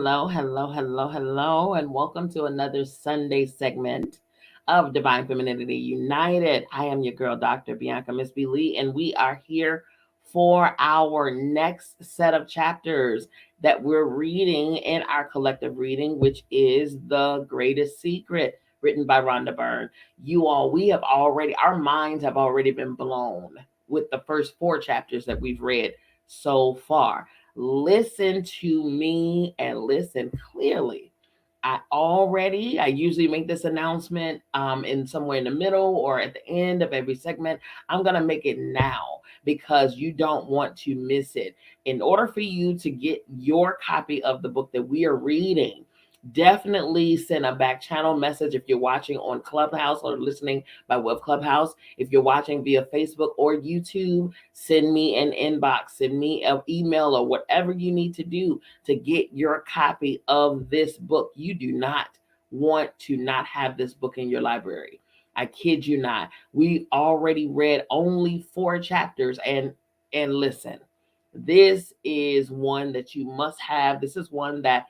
Hello, and welcome to another Sunday segment of Divine Femininity United. I am your girl, Dr. Bianca Miss B. Lee, and we are here for our next set of chapters that we're reading in our collective reading, which is The Greatest Secret, written by Rhonda Byrne. Our minds have already been blown with the first four chapters that we've read so far. Listen to me and listen clearly. I usually make this announcement in somewhere in the middle or at the end of every segment. I'm going to make it now because you don't want to miss it. In order for you to get your copy of the book that we are reading, definitely send a back channel message if you're watching on Clubhouse or listening by way of Clubhouse. If you're watching via Facebook or YouTube, send me an inbox, send me an email or whatever you need to do to get your copy of this book. You do not want to not have this book in your library. I kid you not. We already read only 4 chapters and listen. This is one that you must have. This is one that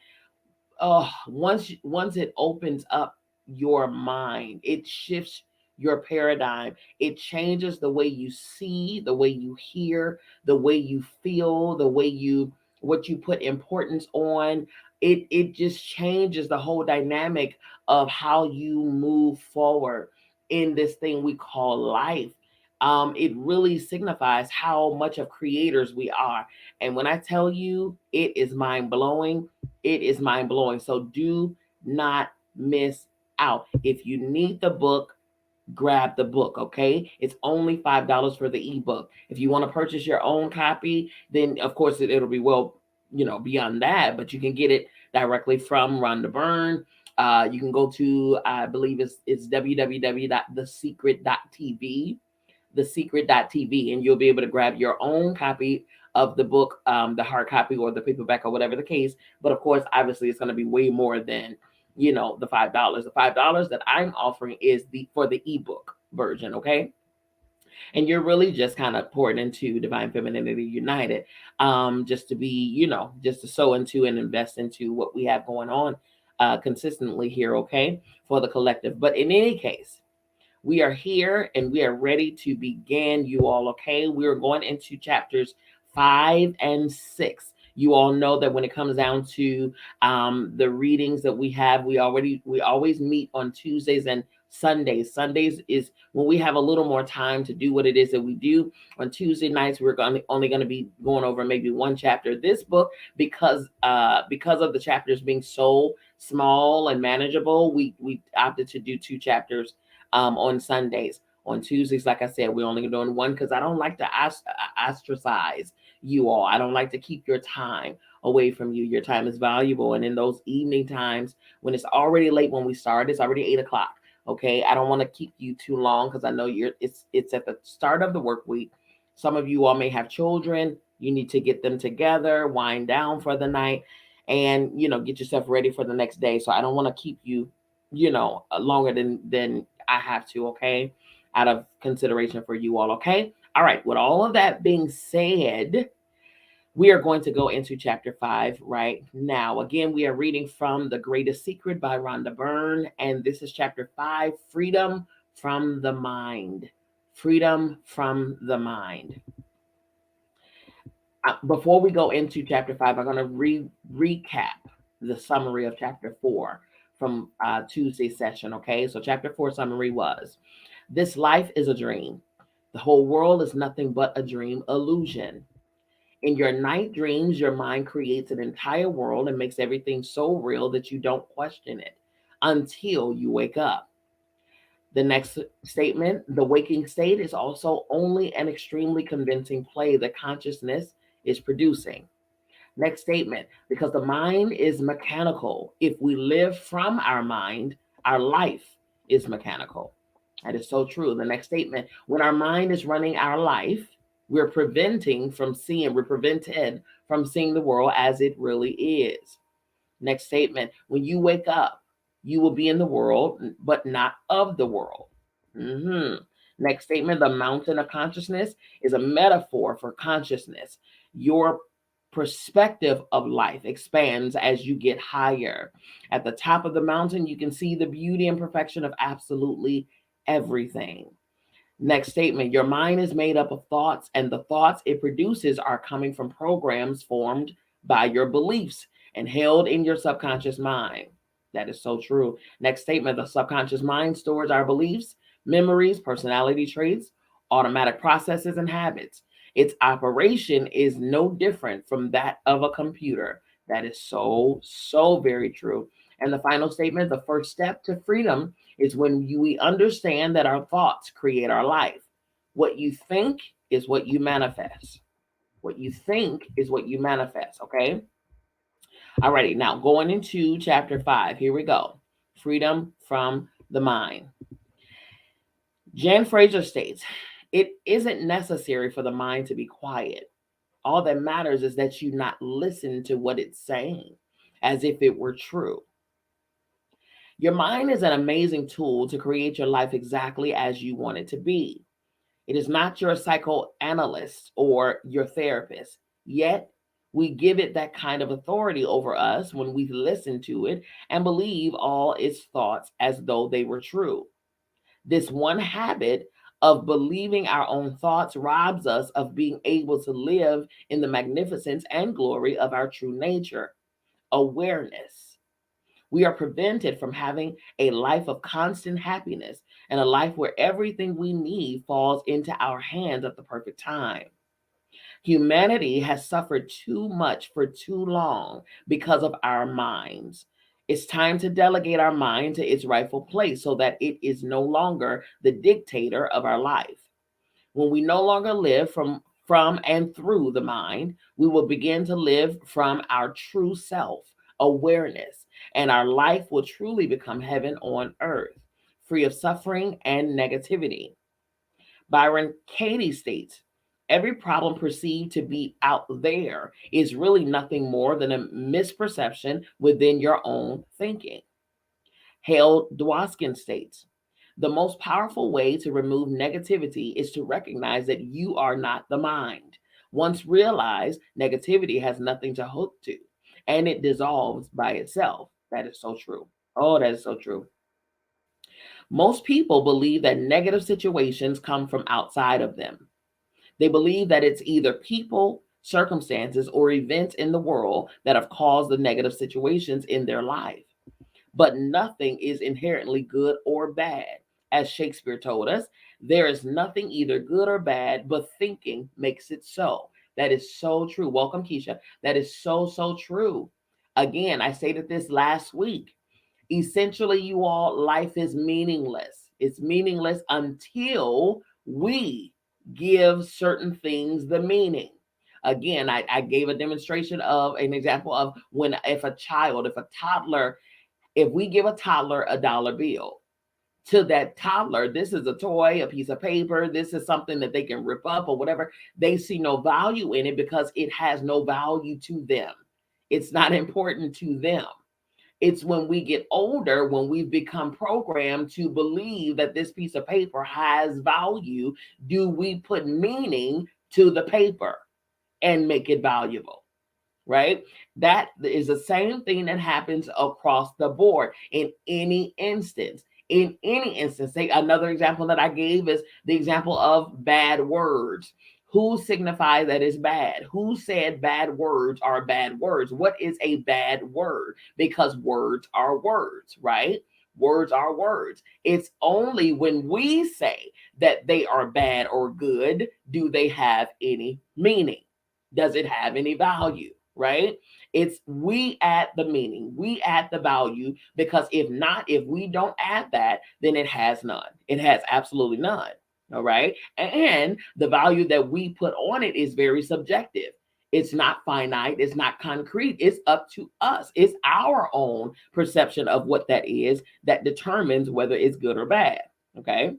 once it opens up your mind, it shifts your paradigm. It changes the way you see, the way you hear, the way you feel, what you put importance on. It just changes the whole dynamic of how you move forward in this thing we call life. It really signifies how much of creators we are. And when I tell you it is mind blowing, it is mind blowing. So do not miss out. If you need the book, grab the book, okay? It's only $5 for the ebook. If you want to purchase your own copy, then of course it'll be beyond that, but you can get it directly from Rhonda Byrne. You can go to, I believe it's www.thesecret.tv, thesecret.tv, and you'll be able to grab your own copy of the book, the hard copy or the paperback or whatever the case. But of course, obviously, it's going to be way more than the $5. The $5 that I'm offering is for the ebook version, okay? And you're really just kind of pouring into Divine Femininity United, just to be, just to sow into and invest into what we have going on consistently here, okay, for the collective. But in any case, we are here and we are ready to begin, you all, okay? We're going into chapters 5 and 6. You all know that when it comes down to the readings that we have, we always meet on Tuesdays and Sundays. Sundays is when we have a little more time to do what it is that we do. On Tuesday nights, we're only going to be going over maybe one chapter. This book, because of the chapters being so small and manageable, we opted to do 2 chapters on Sundays. On Tuesdays, like I said, we're only doing one because I don't like to ostracize you all. I don't like to keep your time away from you. Your time is valuable. And in those evening times when it's already late when we start, it's already 8 o'clock. Okay. I don't want to keep you too long because I know it's at the start of the work week. Some of you all may have children. You need to get them together, wind down for the night, and get yourself ready for the next day. So I don't want to keep you, longer than I have to, okay? Out of consideration for you all, okay? All right, with all of that being said, we are going to go into chapter 5 right now. Again, we are reading from The Greatest Secret by Rhonda Byrne, and this is chapter 5, Freedom from the Mind. Freedom from the Mind. Before we go into chapter 5, I'm going to recap the summary of chapter 4 from Tuesday's session, okay? So chapter 4 summary was, this life is a dream. The whole world is nothing but a dream illusion. In your night dreams, your mind creates an entire world and makes everything so real that you don't question it until you wake up. The next statement, the waking state is also only an extremely convincing play that consciousness is producing. Next statement, because the mind is mechanical. If we live from our mind, our life is mechanical. That is so true. The next statement, when our mind is running our life, we're prevented from seeing the world as it really is. Next statement, when you wake up, you will be in the world, but not of the world. Next statement, the mountain of consciousness is a metaphor for consciousness. Your perspective of life expands as you get higher. At the top of the mountain, you can see the beauty and perfection of absolutely everything. Next statement, your mind is made up of thoughts, and the thoughts it produces are coming from programs formed by your beliefs and held in your subconscious mind. That is so true. Next statement, the subconscious mind stores our beliefs, memories, personality traits, automatic processes, and habits. Its operation is no different from that of a computer. That is so very true. And the final statement, the first step to freedom is when we understand that our thoughts create our life. What you think is what you manifest. What you think is what you manifest, okay? Alrighty, now going into chapter 5. Here we go. Freedom from the mind. Jan Fraser states, it isn't necessary for the mind to be quiet. All that matters is that you not listen to what it's saying as if it were true. Your mind is an amazing tool to create your life exactly as you want it to be. It is not your psychoanalyst or your therapist, yet we give it that kind of authority over us when we listen to it and believe all its thoughts as though they were true. This one habit of believing our own thoughts robs us of being able to live in the magnificence and glory of our true nature, awareness. We are prevented from having a life of constant happiness and a life where everything we need falls into our hands at the perfect time. Humanity has suffered too much for too long because of our minds. It's time to delegate our mind to its rightful place so that it is no longer the dictator of our life. When we no longer live from and through the mind, we will begin to live from our true self, awareness, and our life will truly become heaven on earth, free of suffering and negativity. Byron Katie states, every problem perceived to be out there is really nothing more than a misperception within your own thinking. Hale Dwoskin states, the most powerful way to remove negativity is to recognize that you are not the mind. Once realized, negativity has nothing to hook to, and it dissolves by itself. That is so true. Oh, that is so true. Most people believe that negative situations come from outside of them. They believe that it's either people, circumstances, or events in the world that have caused the negative situations in their life. But nothing is inherently good or bad. As Shakespeare told us, there is nothing either good or bad, but thinking makes it so. That is so true. Welcome, Keisha. That is so true. Again, I stated this last week. Essentially, you all, life is meaningless. It's meaningless until we give certain things the meaning. Again, I gave a demonstration of an example of if a toddler, if we give a toddler a dollar bill, to that toddler, this is a toy, a piece of paper, this is something that they can rip up or whatever. They see no value in it because it has no value to them. It's not important to them. It's when we get older, when we've become programmed to believe that this piece of paper has value, do we put meaning to the paper and make it valuable, right? That is the same thing that happens across the board in any instance. In any instance, say another example that I gave is the example of bad words. Who signifies that it's bad? Who said bad words are bad words? What is a bad word? Because words are words, right? Words are words. It's only when we say that they are bad or good do they have any meaning. Does it have any value, right? It's we add the meaning, we add the value, because if not, if we don't add that, then it has none. It has absolutely none. All right. And the value that we put on it is very subjective. It's not finite. It's not concrete. It's up to us. It's our own perception of what that is that determines whether it's good or bad. Okay.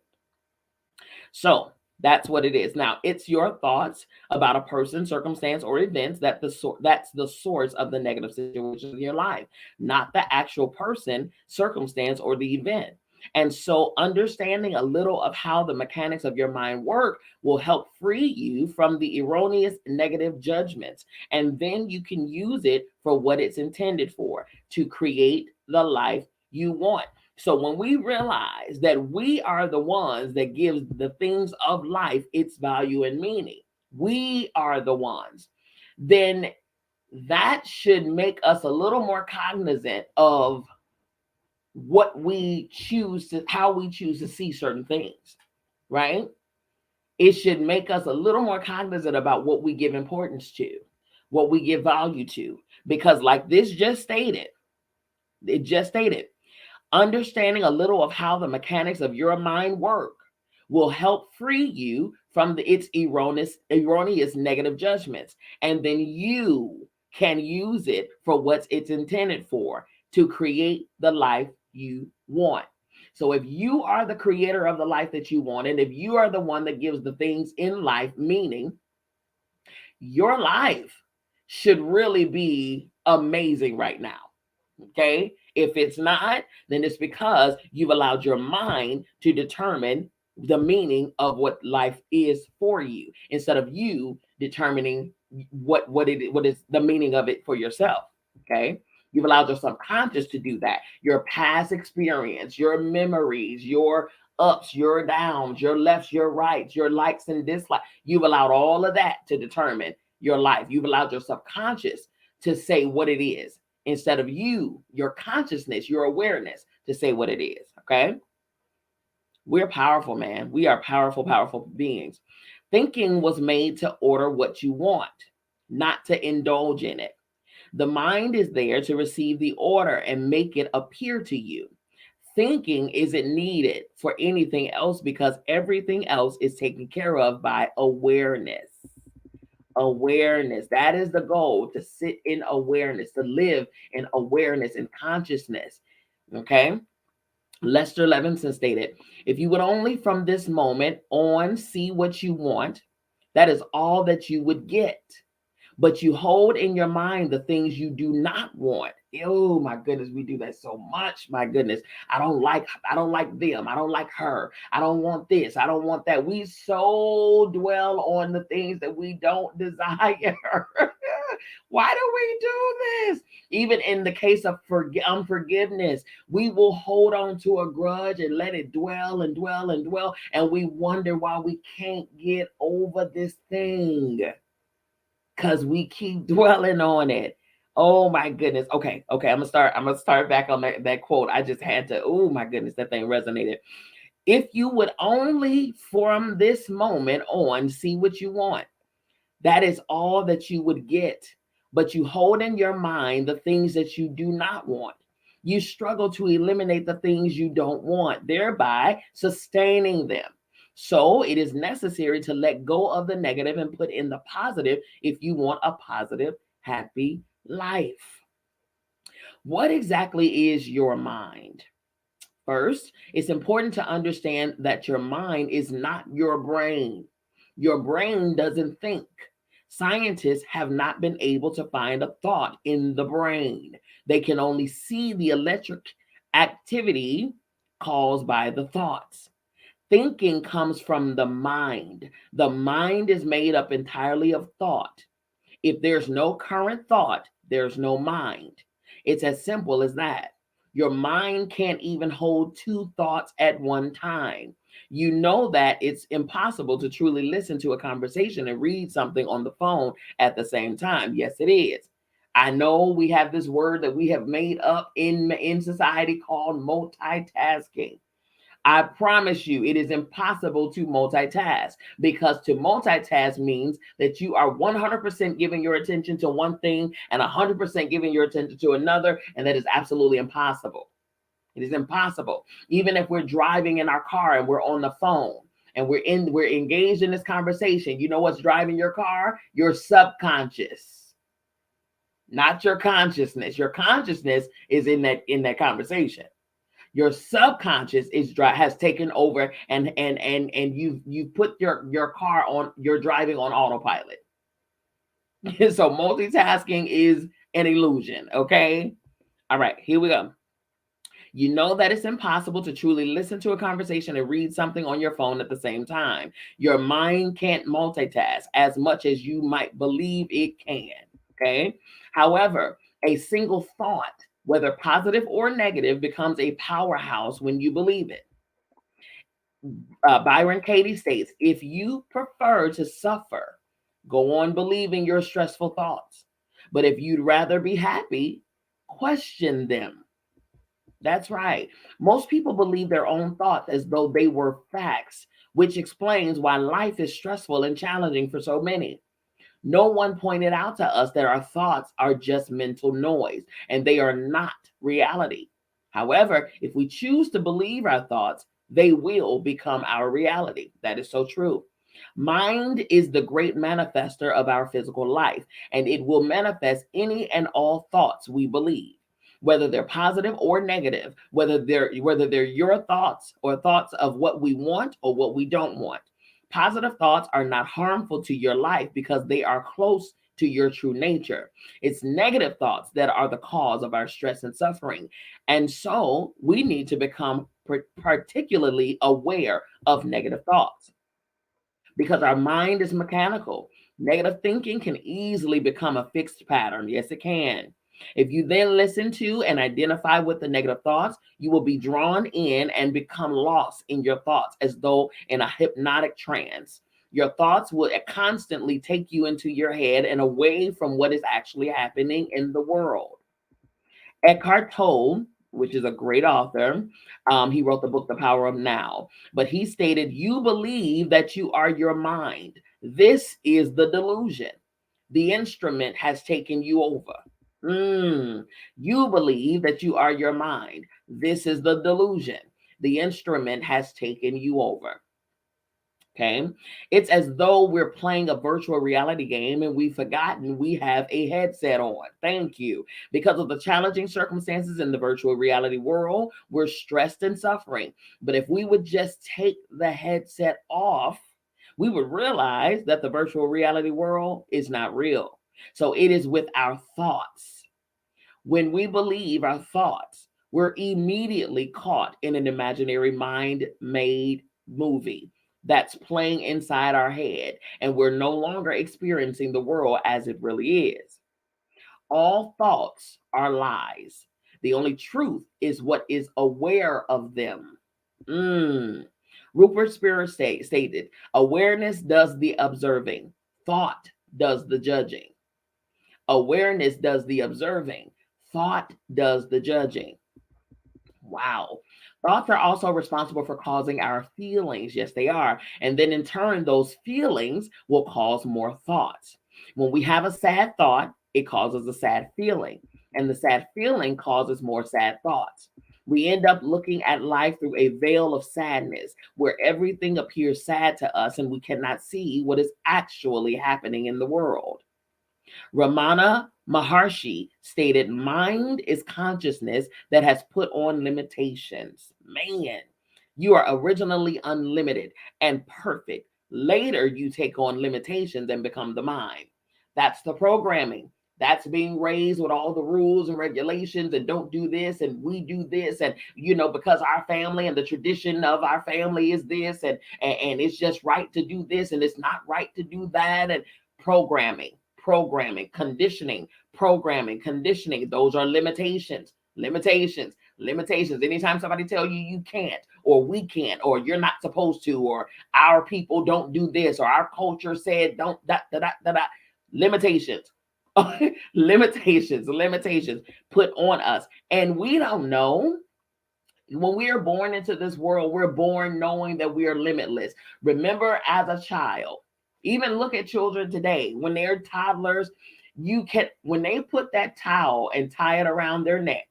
So that's what it is. Now, it's your thoughts about a person, circumstance, or events that's the source of the negative situations in your life, not the actual person, circumstance, or the event. And so understanding a little of how the mechanics of your mind work will help free you from the erroneous negative judgments. And then you can use it for what it's intended for, to create the life you want. So when we realize that we are the ones that gives the things of life its value and meaning, we are the ones, then that should make us a little more cognizant of what we choose to, how we choose to see certain things, right? It should make us a little more cognizant about what we give importance to, what we give value to, because like this just stated, it just stated, understanding a little of how the mechanics of your mind work will help free you from its erroneous negative judgments. And then you can use it for what it's intended for, to create the life you want. So if you are the creator of the life that you want, and if you are the one that gives the things in life meaning, your life should really be amazing right now. Okay. If it's not, then it's because you've allowed your mind to determine the meaning of what life is for you, instead of you determining what is the meaning of it for yourself. Okay. You've allowed your subconscious to do that. Your past experience, your memories, your ups, your downs, your lefts, your rights, your likes and dislikes. You've allowed all of that to determine your life. You've allowed your subconscious to say what it is, instead of you, your consciousness, your awareness, to say what it is. Okay. We're powerful, man. We are powerful, powerful beings. Thinking was made to order what you want, not to indulge in it. The mind is there to receive the order and make it appear to you. Thinking isn't needed for anything else, because everything else is taken care of by awareness. Awareness. That is the goal, to sit in awareness, to live in awareness and consciousness. Okay. Lester Levinson stated, if you would only from this moment on see what you want, that is all that you would get. But you hold in your mind the things you do not want. Oh my goodness, we do that so much. My goodness, I don't like them. I don't like her. I don't want this. I don't want that. We so dwell on the things that we don't desire. Why do we do this? Even in the case of unforgiveness, we will hold on to a grudge and let it dwell and dwell and dwell. And we wonder why we can't get over this thing, because we keep dwelling on it. Oh my goodness. Okay. I'm gonna start back on that quote. I just had to, oh my goodness, that thing resonated. If you would only from this moment on see what you want, that is all that you would get. But you hold in your mind the things that you do not want. You struggle to eliminate the things you don't want, thereby sustaining them. So it is necessary to let go of the negative and put in the positive if you want a positive, happy life. What exactly is your mind? First, it's important to understand that your mind is not your brain. Your brain doesn't think. Scientists have not been able to find a thought in the brain. They can only see the electric activity caused by the thoughts. Thinking comes from the mind. The mind is made up entirely of thought. If there's no current thought, there's no mind. It's as simple as that. Your mind can't even hold two thoughts at one time. You know that it's impossible to truly listen to a conversation and read something on the phone at the same time. Yes, it is. I know we have this word that we have made up in society called multitasking. I promise you, it is impossible to multitask, because to multitask means that you are 100% giving your attention to one thing and 100% giving your attention to another. And that is absolutely impossible. It is impossible. Even if we're driving in our car and we're on the phone and we're engaged in this conversation, you know what's driving your car? Your subconscious, not your consciousness. Your consciousness is in that conversation. Your subconscious has taken over, and you put your car on, you're driving on autopilot. So multitasking is an illusion. Okay. All right, here we go. You know that it's impossible to truly listen to a conversation and read something on your phone at the same time. Your mind can't multitask as much as you might believe it can. Okay. However, a single thought, whether positive or negative, becomes a powerhouse when you believe it. Byron Katie states, if you prefer to suffer, go on believing your stressful thoughts. But if you'd rather be happy, question them. That's right. Most people believe their own thoughts as though they were facts, which explains why life is stressful and challenging for so many. No one pointed out to us that our thoughts are just mental noise and they are not reality. However, if we choose to believe our thoughts, they will become our reality. That is so true. Mind is the great manifester of our physical life, and it will manifest any and all thoughts we believe, whether they're positive or negative, whether they're your thoughts or thoughts of what we want or what we don't want. Positive thoughts are not harmful to your life because they are close to your true nature. It's negative thoughts that are the cause of our stress and suffering. And so we need to become particularly aware of negative thoughts because our mind is mechanical. Negative thinking can easily become a fixed pattern. Yes, it can. If you then listen to and identify with the negative thoughts, you will be drawn in and become lost in your thoughts as though in a hypnotic trance. Your thoughts will constantly take you into your head and away from what is actually happening in the world. Eckhart Tolle, which is a great author, he wrote the book The Power of Now, but he stated, you believe that you are your mind. This is the delusion. The instrument has taken you over. You believe that you are your mind. This is the delusion. The instrument has taken you over. Okay. It's as though we're playing a virtual reality game and we've forgotten we have a headset on. Thank you. Because of the challenging circumstances in the virtual reality world, we're stressed and suffering. But if we would just take the headset off, we would realize that the virtual reality world is not real. So it is with our thoughts. When we believe our thoughts, we're immediately caught in an imaginary mind-made movie that's playing inside our head, and we're no longer experiencing the world as it really is. All thoughts are lies. The only truth is what is aware of them. Rupert Spira stated, awareness does the observing, thought does the judging. Awareness does the observing, thought does the judging. Wow. Thoughts are also responsible for causing our feelings. Yes, they are. And then in turn, those feelings will cause more thoughts. When we have a sad thought, it causes a sad feeling. And the sad feeling causes more sad thoughts. We end up looking at life through a veil of sadness where everything appears sad to us and we cannot see what is actually happening in the world. Ramana Maharshi stated, mind is consciousness that has put on limitations. Man, you are originally unlimited and perfect. Later, you take on limitations and become the mind. That's the programming. That's being raised with all the rules and regulations and don't do this and we do this. And, because our family and the tradition of our family is this and it's just right to do this and it's not right to do that. And programming, conditioning, programming, conditioning. Those are limitations. Anytime somebody tell you you can't or we can't or you're not supposed to or our people don't do this or our culture said don't limitations. limitations put on us. And we don't know. When we are born into this world, we're born knowing that we are limitless. Remember, as a child, even look at children today, when they're toddlers, when they put that towel and tie it around their neck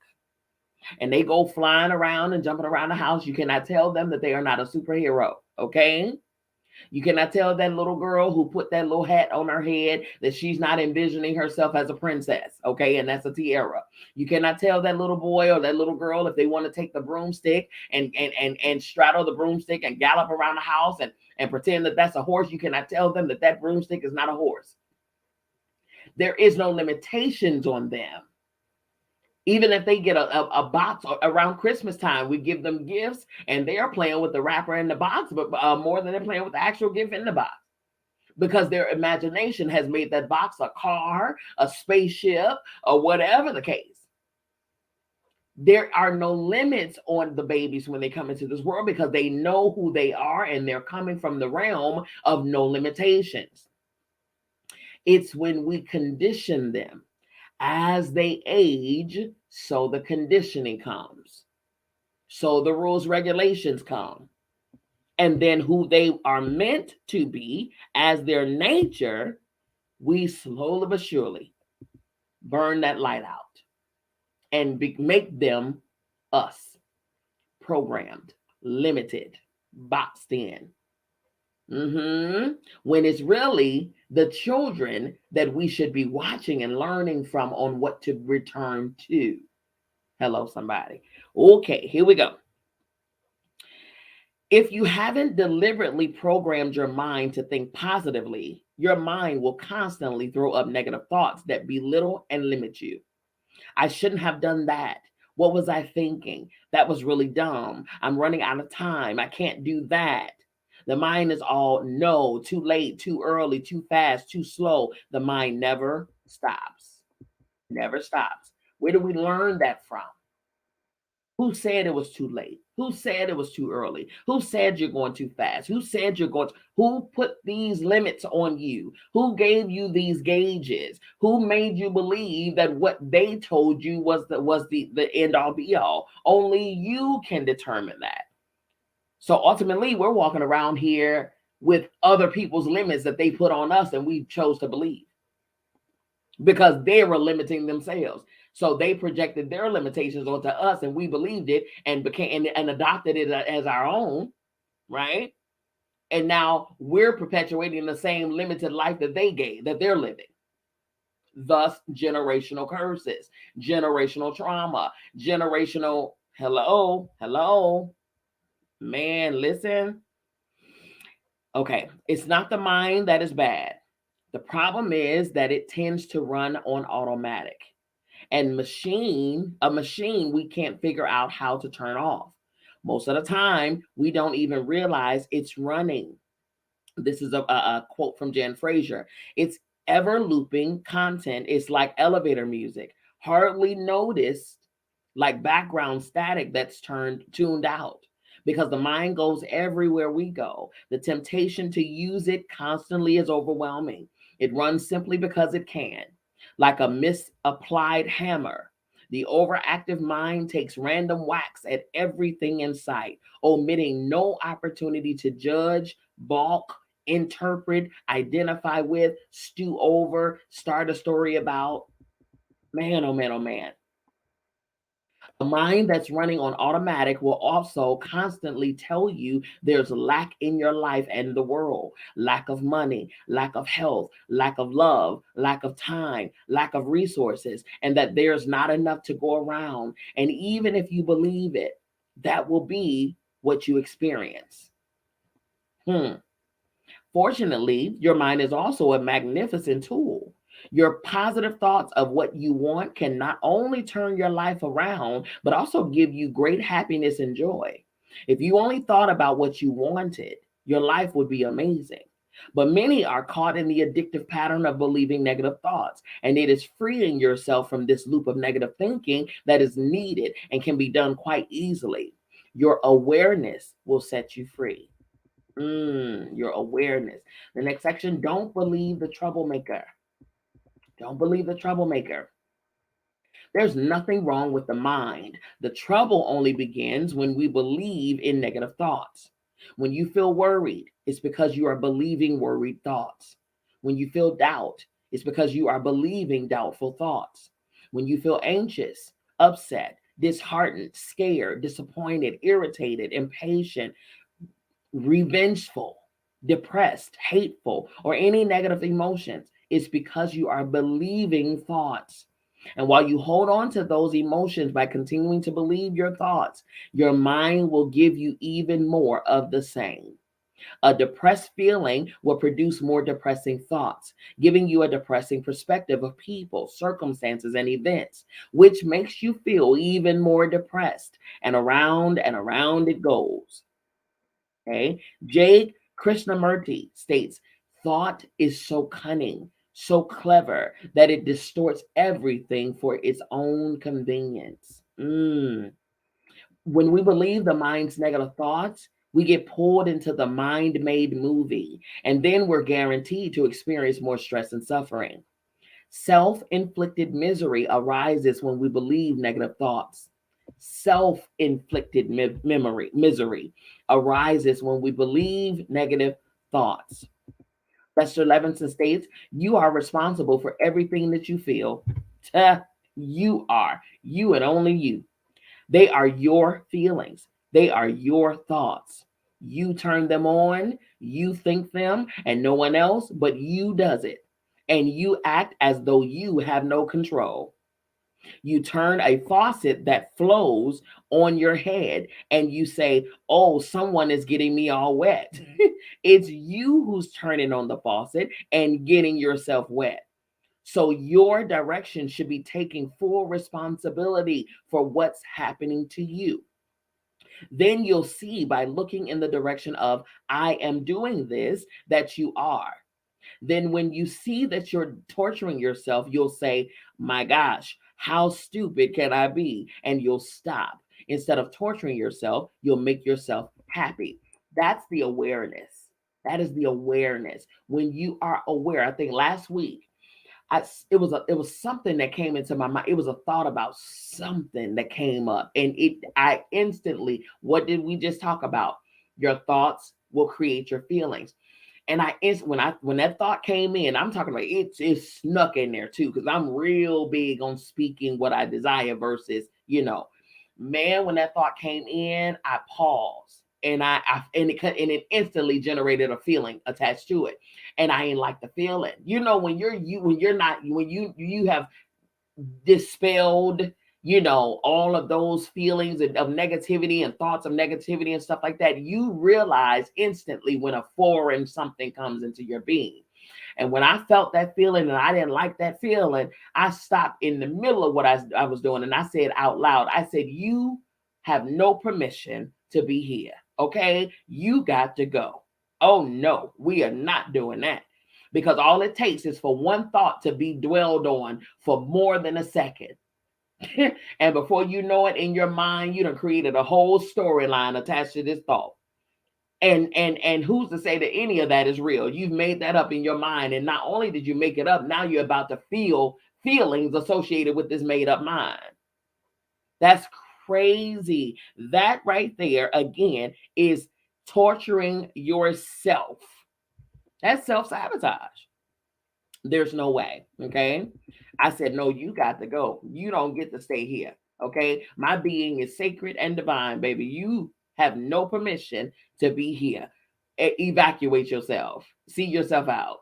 and they go flying around and jumping around the house, you cannot tell them that they are not a superhero. Okay. You cannot tell that little girl who put that little hat on her head that she's not envisioning herself as a princess, okay? And that's a tiara. You cannot tell that little boy or that little girl if they want to take the broomstick and straddle the broomstick and gallop around the house and pretend that that's a horse. You cannot tell them that that broomstick is not a horse. There is no limitations on them. Even if they get a box around Christmas time, we give them gifts and they're playing with the wrapper in the box, but more than they're playing with the actual gift in the box. Because their imagination has made that box a car, a spaceship, or whatever the case. There are no limits on the babies when they come into this world because they know who they are and they're coming from the realm of no limitations. It's when we condition them as they age, so the conditioning comes. So the rules, regulations come. And then who they are meant to be as their nature, we slowly but surely burn that light out and make them us, programmed, limited, boxed in. When it's really the children that we should be watching and learning from on what to return to. Hello, somebody. Okay, here we go. If you haven't deliberately programmed your mind to think positively, your mind will constantly throw up negative thoughts that belittle and limit you. I shouldn't have done that. What was I thinking? That was really dumb. I'm running out of time. I can't do that. The mind is all no, too late, too early, too fast, too slow. The mind never stops. Never stops. Where do we learn that from? Who said it was too late? Who said it was too early? Who said you're going too fast? Who said you're going to, who put these limits on you? Who gave you these gauges? Who made you believe that what they told you was the end all be all? Only you can determine that. So ultimately, we're walking around here with other people's limits that they put on us and we chose to believe because they were limiting themselves. So they projected their limitations onto us and we believed it and became and adopted it as our own, right? And now we're perpetuating the same limited life that they're living. Thus, generational curses, generational trauma, generational hello, man, listen. Okay, it's not the mind that is bad. The problem is that it tends to run on automatic. And a machine we can't figure out how to turn off. Most of the time, we don't even realize it's running. This is a quote from Jan Fraser. It's ever looping content. It's like elevator music, hardly noticed, like background static that's tuned out. Because the mind goes everywhere we go. The temptation to use it constantly is overwhelming. It runs simply because it can, like a misapplied hammer. The overactive mind takes random whacks at everything in sight, omitting no opportunity to judge, balk, interpret, identify with, stew over, start a story about. Man, oh man, oh man. A mind that's running on automatic will also constantly tell you there's lack in your life and the world, lack of money, lack of health, lack of love, lack of time, lack of resources, and that there's not enough to go around. And even if you believe it, that will be what you experience. Fortunately, your mind is also a magnificent tool. Your positive thoughts of what you want can not only turn your life around, but also give you great happiness and joy. If you only thought about what you wanted, your life would be amazing. But many are caught in the addictive pattern of believing negative thoughts, and it is freeing yourself from this loop of negative thinking that is needed and can be done quite easily. Your awareness will set you free. Your awareness. The next section, don't believe the troublemaker. Don't believe the troublemaker. There's nothing wrong with the mind. The trouble only begins when we believe in negative thoughts. When you feel worried, it's because you are believing worried thoughts. When you feel doubt, it's because you are believing doubtful thoughts. When you feel anxious, upset, disheartened, scared, disappointed, irritated, impatient, revengeful, depressed, hateful, or any negative emotions, it's because you are believing thoughts. And while you hold on to those emotions by continuing to believe your thoughts, your mind will give you even more of the same. A depressed feeling will produce more depressing thoughts, giving you a depressing perspective of people, circumstances, and events, which makes you feel even more depressed. And around it goes. Okay. Jake Krishnamurti states, thought is so cunning, so clever that it distorts everything for its own convenience. When we believe the mind's negative thoughts, we get pulled into the mind made movie, and then we're guaranteed to experience more stress and suffering. Self inflicted misery arises when we believe negative thoughts. Self inflicted misery arises when we believe negative thoughts. Lester Levinson states, you are responsible for everything that you feel. You are. You and only you. They are your feelings. They are your thoughts. You turn them on, you think them, and no one else but you does it. And you act as though you have no control. You turn a faucet that flows on your head and you say, oh, someone is getting me all wet. It's you who's turning on the faucet and getting yourself wet. So your direction should be taking full responsibility for what's happening to you. Then you'll see by looking in the direction of, I am doing this, that you are. Then when you see that you're torturing yourself, you'll say, my gosh, how stupid can I be? And you'll stop. Instead of torturing yourself, you'll make yourself happy. That's the awareness. That is the awareness. When you are aware, I think last week, it was something that came into my mind. It was a thought about something that came up, and I instantly, what did we just talk about? Your thoughts will create your feelings. And when that thought came in, I'm talking about it snuck in there too, because I'm real big on speaking what I desire versus, man, when that thought came in, I paused and it instantly generated a feeling attached to it. And I ain't like the feeling. When you have dispelled, all of those feelings of negativity and thoughts of negativity and stuff like that, you realize instantly when a foreign something comes into your being. And when I felt that feeling and I didn't like that feeling, I stopped in the middle of what I was doing and I said out loud, I said, you have no permission to be here. Okay. You got to go. Oh no, we are not doing that. Because all it takes is for one thought to be dwelled on for more than a second. And before you know it, in your mind, you done created a whole storyline attached to this thought. And who's to say that any of that is real? You've made that up in your mind. And not only did you make it up, now you're about to feel feelings associated with this made up mind. That's crazy. That right there, again, is torturing yourself. That's self-sabotage. There's no way. Okay. I said, no, you got to go. You don't get to stay here. Okay. My being is sacred and divine, baby. You have no permission to be here. Evacuate yourself. See yourself out.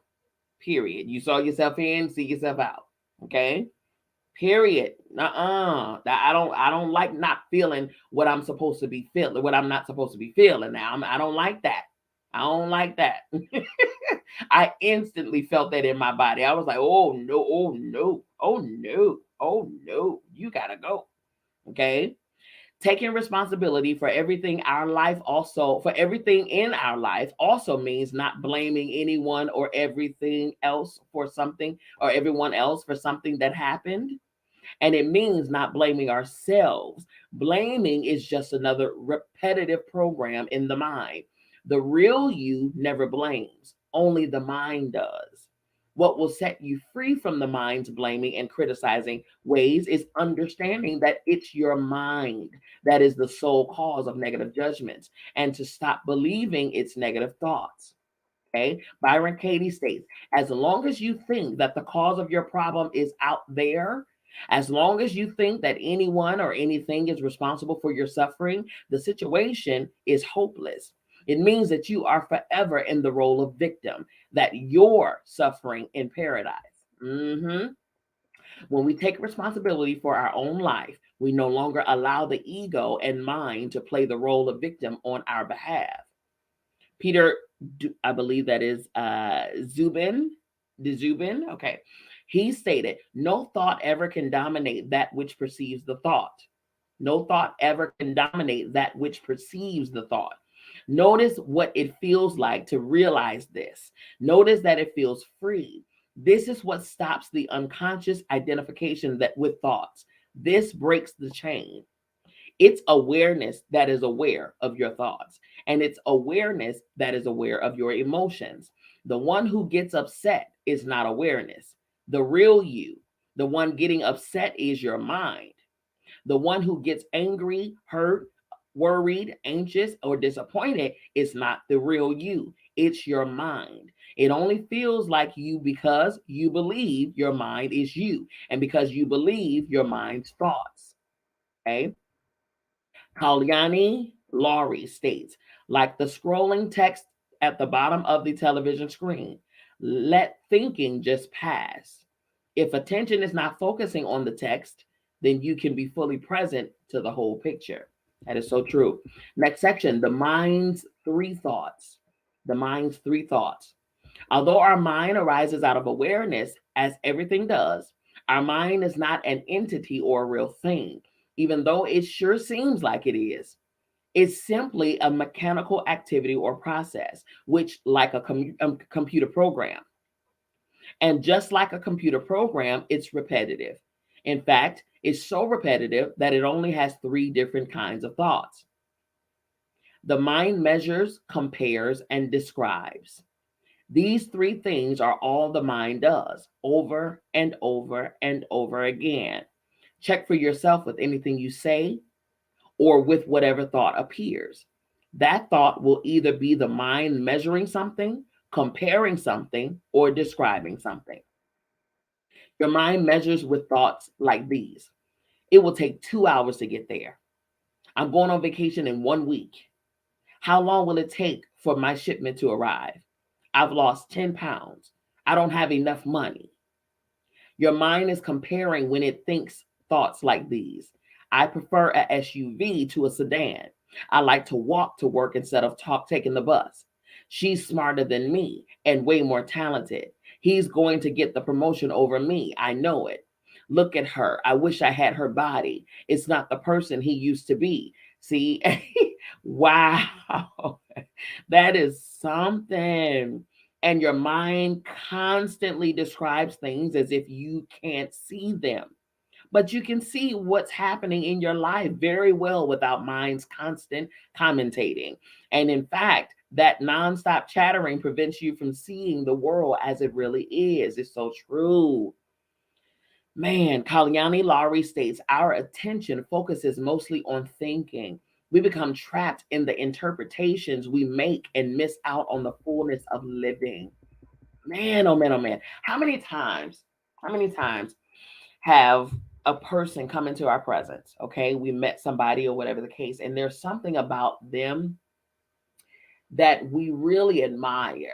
Period. You saw yourself in, see yourself out. Okay. Period. I don't like not feeling what I'm supposed to be feeling, what I'm not supposed to be feeling now. I don't like that. I don't like that. I instantly felt that in my body. I was like, oh no, oh no, oh no, oh no, you gotta go. Okay. Taking responsibility for everything in our life also means not blaming anyone or everything else for something, or everyone else for something that happened. And it means not blaming ourselves. Blaming is just another repetitive program in the mind. The real you never blames, only the mind does. What will set you free from the mind's blaming and criticizing ways is understanding that it's your mind that is the sole cause of negative judgments, and to stop believing its negative thoughts. Okay. Byron Katie states, as long as you think that the cause of your problem is out there, as long as you think that anyone or anything is responsible for your suffering, the situation is hopeless. It means that you are forever in the role of victim, that you're suffering in paradise. When we take responsibility for our own life, we no longer allow the ego and mind to play the role of victim on our behalf. Peter I believe that is Zubin. Okay. He stated, no thought ever can dominate that which perceives the thought. No thought ever can dominate that which perceives the thought. Notice what it feels like to realize this. Notice that it feels free. This is what stops the unconscious identification that with thoughts. This breaks the chain. It's awareness that is aware of your thoughts, and it's awareness that is aware of your emotions. The one who gets upset is not awareness. The real you, the one getting upset, is your mind. The one who gets angry, hurt, worried, anxious, or disappointed is not the real you. It's your mind. It only feels like you because you believe your mind is you, and because you believe your mind's thoughts. Okay. Kalyani Laurie states, like the scrolling text at the bottom of the television screen, let thinking just pass. If attention is not focusing on the text, then you can be fully present to the whole picture. That is so true. Next section, the mind's three thoughts. The mind's three thoughts. Although our mind arises out of awareness, as everything does, our mind is not an entity or a real thing, even though it sure seems like it is. It's simply a mechanical activity or process, which, like a computer program. And just like a computer program, it's repetitive. In fact, it's so repetitive that it only has three different kinds of thoughts. The mind measures, compares, and describes. These three things are all the mind does over and over and over again. Check for yourself with anything you say or with whatever thought appears. That thought will either be the mind measuring something, comparing something, or describing something. Your mind measures with thoughts like these. It will take 2 hours to get there. I'm going on vacation in 1 week. How long will it take for my shipment to arrive? I've lost 10 pounds. I don't have enough money. Your mind is comparing when it thinks thoughts like these. I prefer a SUV to a sedan. I like to walk to work instead of taking the bus. She's smarter than me and way more talented. He's going to get the promotion over me. I know it. Look at her. I wish I had her body. It's not the person he used to be. See? Wow. That is something. And your mind constantly describes things as if you can't see them. But you can see what's happening in your life very well without mind's constant commentating. And in fact, that nonstop chattering prevents you from seeing the world as it really is. It's so true. Man, Kalyani Lowry states, our attention focuses mostly on thinking. We become trapped in the interpretations we make and miss out on the fullness of living. Man, oh man, oh man. How many times have a person come into our presence? Okay, we met somebody or whatever the case, and there's something about them that we really admire.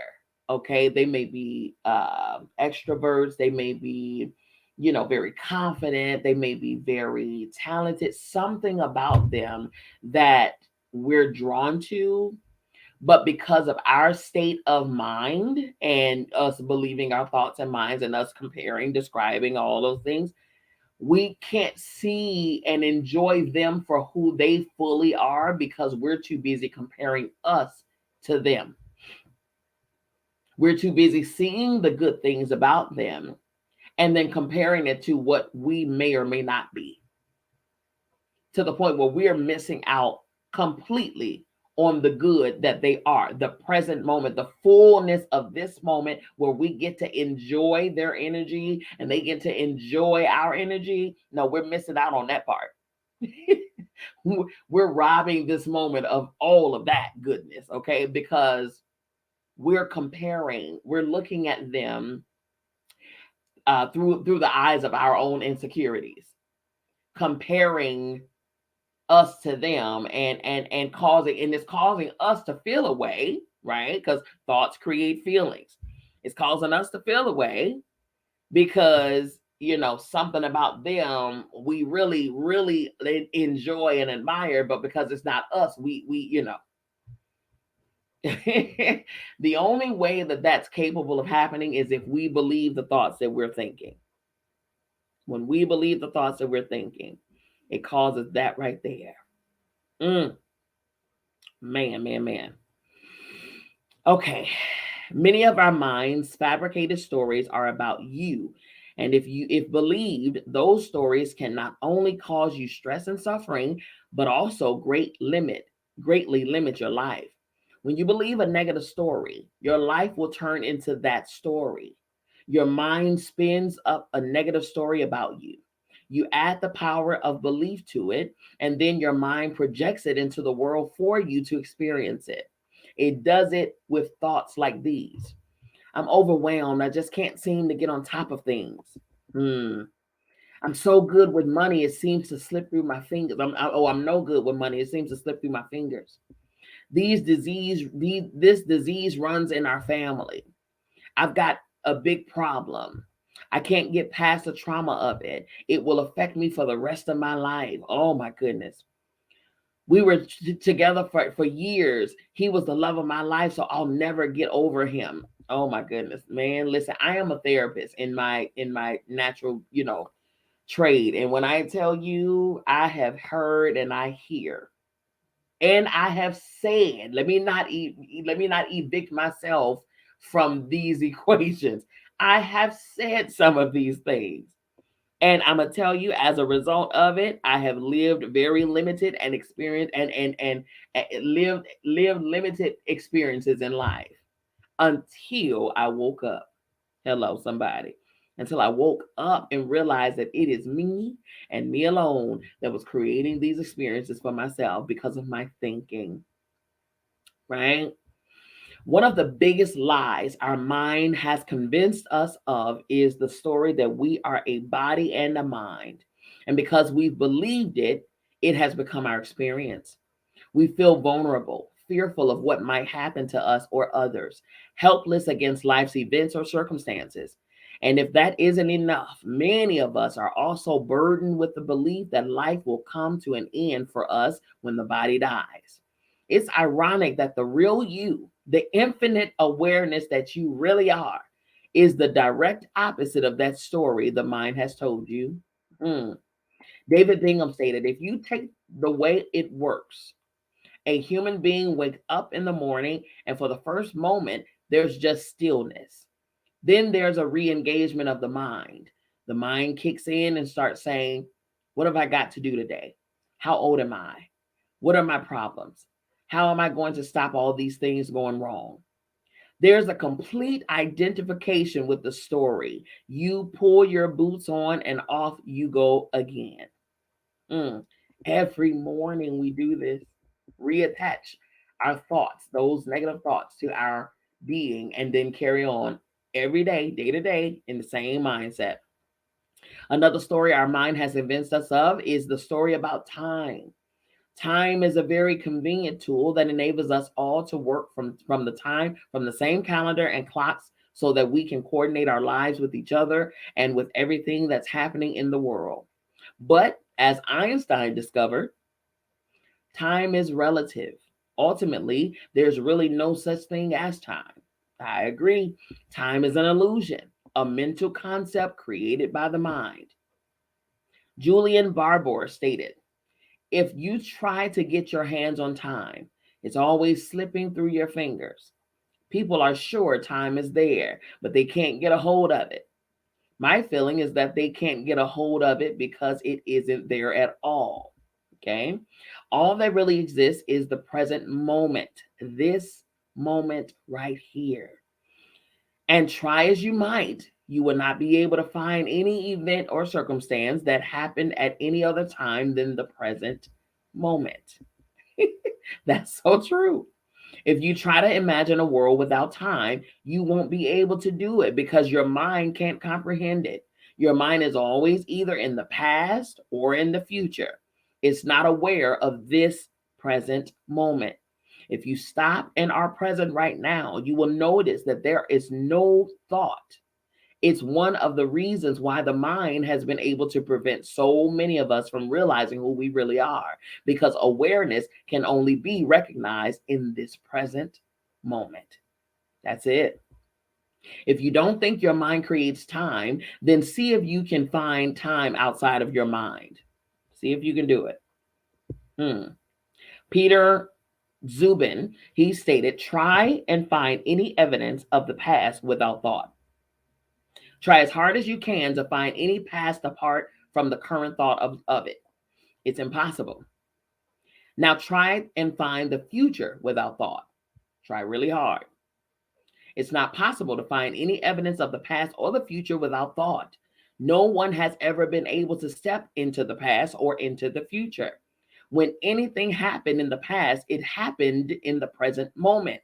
Okay, they may be extroverts, they may be, very confident, they may be very talented, something about them that we're drawn to. But because of our state of mind and us believing our thoughts and minds and us comparing, describing all those things, we can't see and enjoy them for who they fully are because we're too busy comparing us to them. We're too busy seeing the good things about them and then comparing it to what we may or may not be, to the point where we're missing out completely on the good that they are, the present moment, the fullness of this moment where we get to enjoy their energy and they get to enjoy our energy. No, we're missing out on that part. We're robbing this moment of all of that goodness, okay? Because we're comparing, we're looking at them through the eyes of our own insecurities, comparing us to them and causing, and it's causing us to feel a way, right? Because thoughts create feelings. It's causing us to feel a way because something about them we really really enjoy and admire, but because it's not us, we The only way that that's capable of happening is if we believe the thoughts that we're thinking. When we believe the thoughts that we're thinking, it causes that right there. Mm, man. Okay. Many of our minds' fabricated stories are about you. And if believed, those stories can not only cause you stress and suffering, but also greatly limit your life. When you believe a negative story, your life will turn into that story. Your mind spins up a negative story about you. You add the power of belief to it, and then your mind projects it into the world for you to experience it. It does it with thoughts like these: I'm overwhelmed. I just can't seem to get on top of things. Hmm. I'm so good with money, it seems to slip through my fingers. I'm no good with money. It seems to slip through my fingers. This disease runs in our family. I've got a big problem. I can't get past the trauma of it. It will affect me for the rest of my life. Oh my goodness. We were together for years. He was the love of my life, so I'll never get over him. Oh my goodness, man. Listen, I am a therapist in my natural, trade. And when I tell you, I have heard and I hear. And I have said, let me not evict myself from these equations. I have said some of these things. And I'm gonna tell you, as a result of it, I have lived very limited and experienced and lived limited experiences in life until I woke up. Hello, somebody. Until I woke up and realized that it is me and me alone that was creating these experiences for myself because of my thinking, right? One of the biggest lies our mind has convinced us of is the story that we are a body and a mind. And because we've believed it, it has become our experience. We feel vulnerable, fearful of what might happen to us or others, helpless against life's events or circumstances. And if that isn't enough, many of us are also burdened with the belief that life will come to an end for us when the body dies. It's ironic that the real you, the infinite awareness that you really are, is the direct opposite of that story the mind has told you. Hmm. David Bingham stated, if you take the way it works, a human being wakes up in the morning, and for the first moment, there's just stillness. Then there's a re engagement of the mind. The mind kicks in and starts saying, what have I got to do today? How old am I? What are my problems? How am I going to stop all these things going wrong? There's a complete identification with the story. You pull your boots on and off you go again. Mm. Every morning we do this, reattach our thoughts, those negative thoughts, to our being, and then carry on every day to day, in the same mindset. Another story our mind has convinced us of is the story about time. Time is a very convenient tool that enables us all to work from the same calendar and clocks so that we can coordinate our lives with each other and with everything that's happening in the world. But as Einstein discovered, time is relative. Ultimately, there's really no such thing as time. I agree. Time is an illusion, a mental concept created by the mind. Julian Barbour stated, if you try to get your hands on time, it's always slipping through your fingers. People are sure time is there, but they can't get a hold of it. My feeling is that they can't get a hold of it because it isn't there at all. Okay. All that really exists is the present moment, this moment right here. And try as you might, you will not be able to find any event or circumstance that happened at any other time than the present moment. That's so true. If you try to imagine a world without time, you won't be able to do it because your mind can't comprehend it. Your mind is always either in the past or in the future. It's not aware of this present moment. If you stop and are present right now, you will notice that there is no thought. It's one of the reasons why the mind has been able to prevent so many of us from realizing who we really are, because awareness can only be recognized in this present moment. That's it. If you don't think your mind creates time, then see if you can find time outside of your mind. See if you can do it. Peter Zubin, he stated, try and find any evidence of the past without thought. Try as hard as you can to find any past apart from the current thought of it. It's impossible. Now try and find the future without thought. Try really hard. It's not possible to find any evidence of the past or the future without thought. No one has ever been able to step into the past or into the future. When anything happened in the past, it happened in the present moment.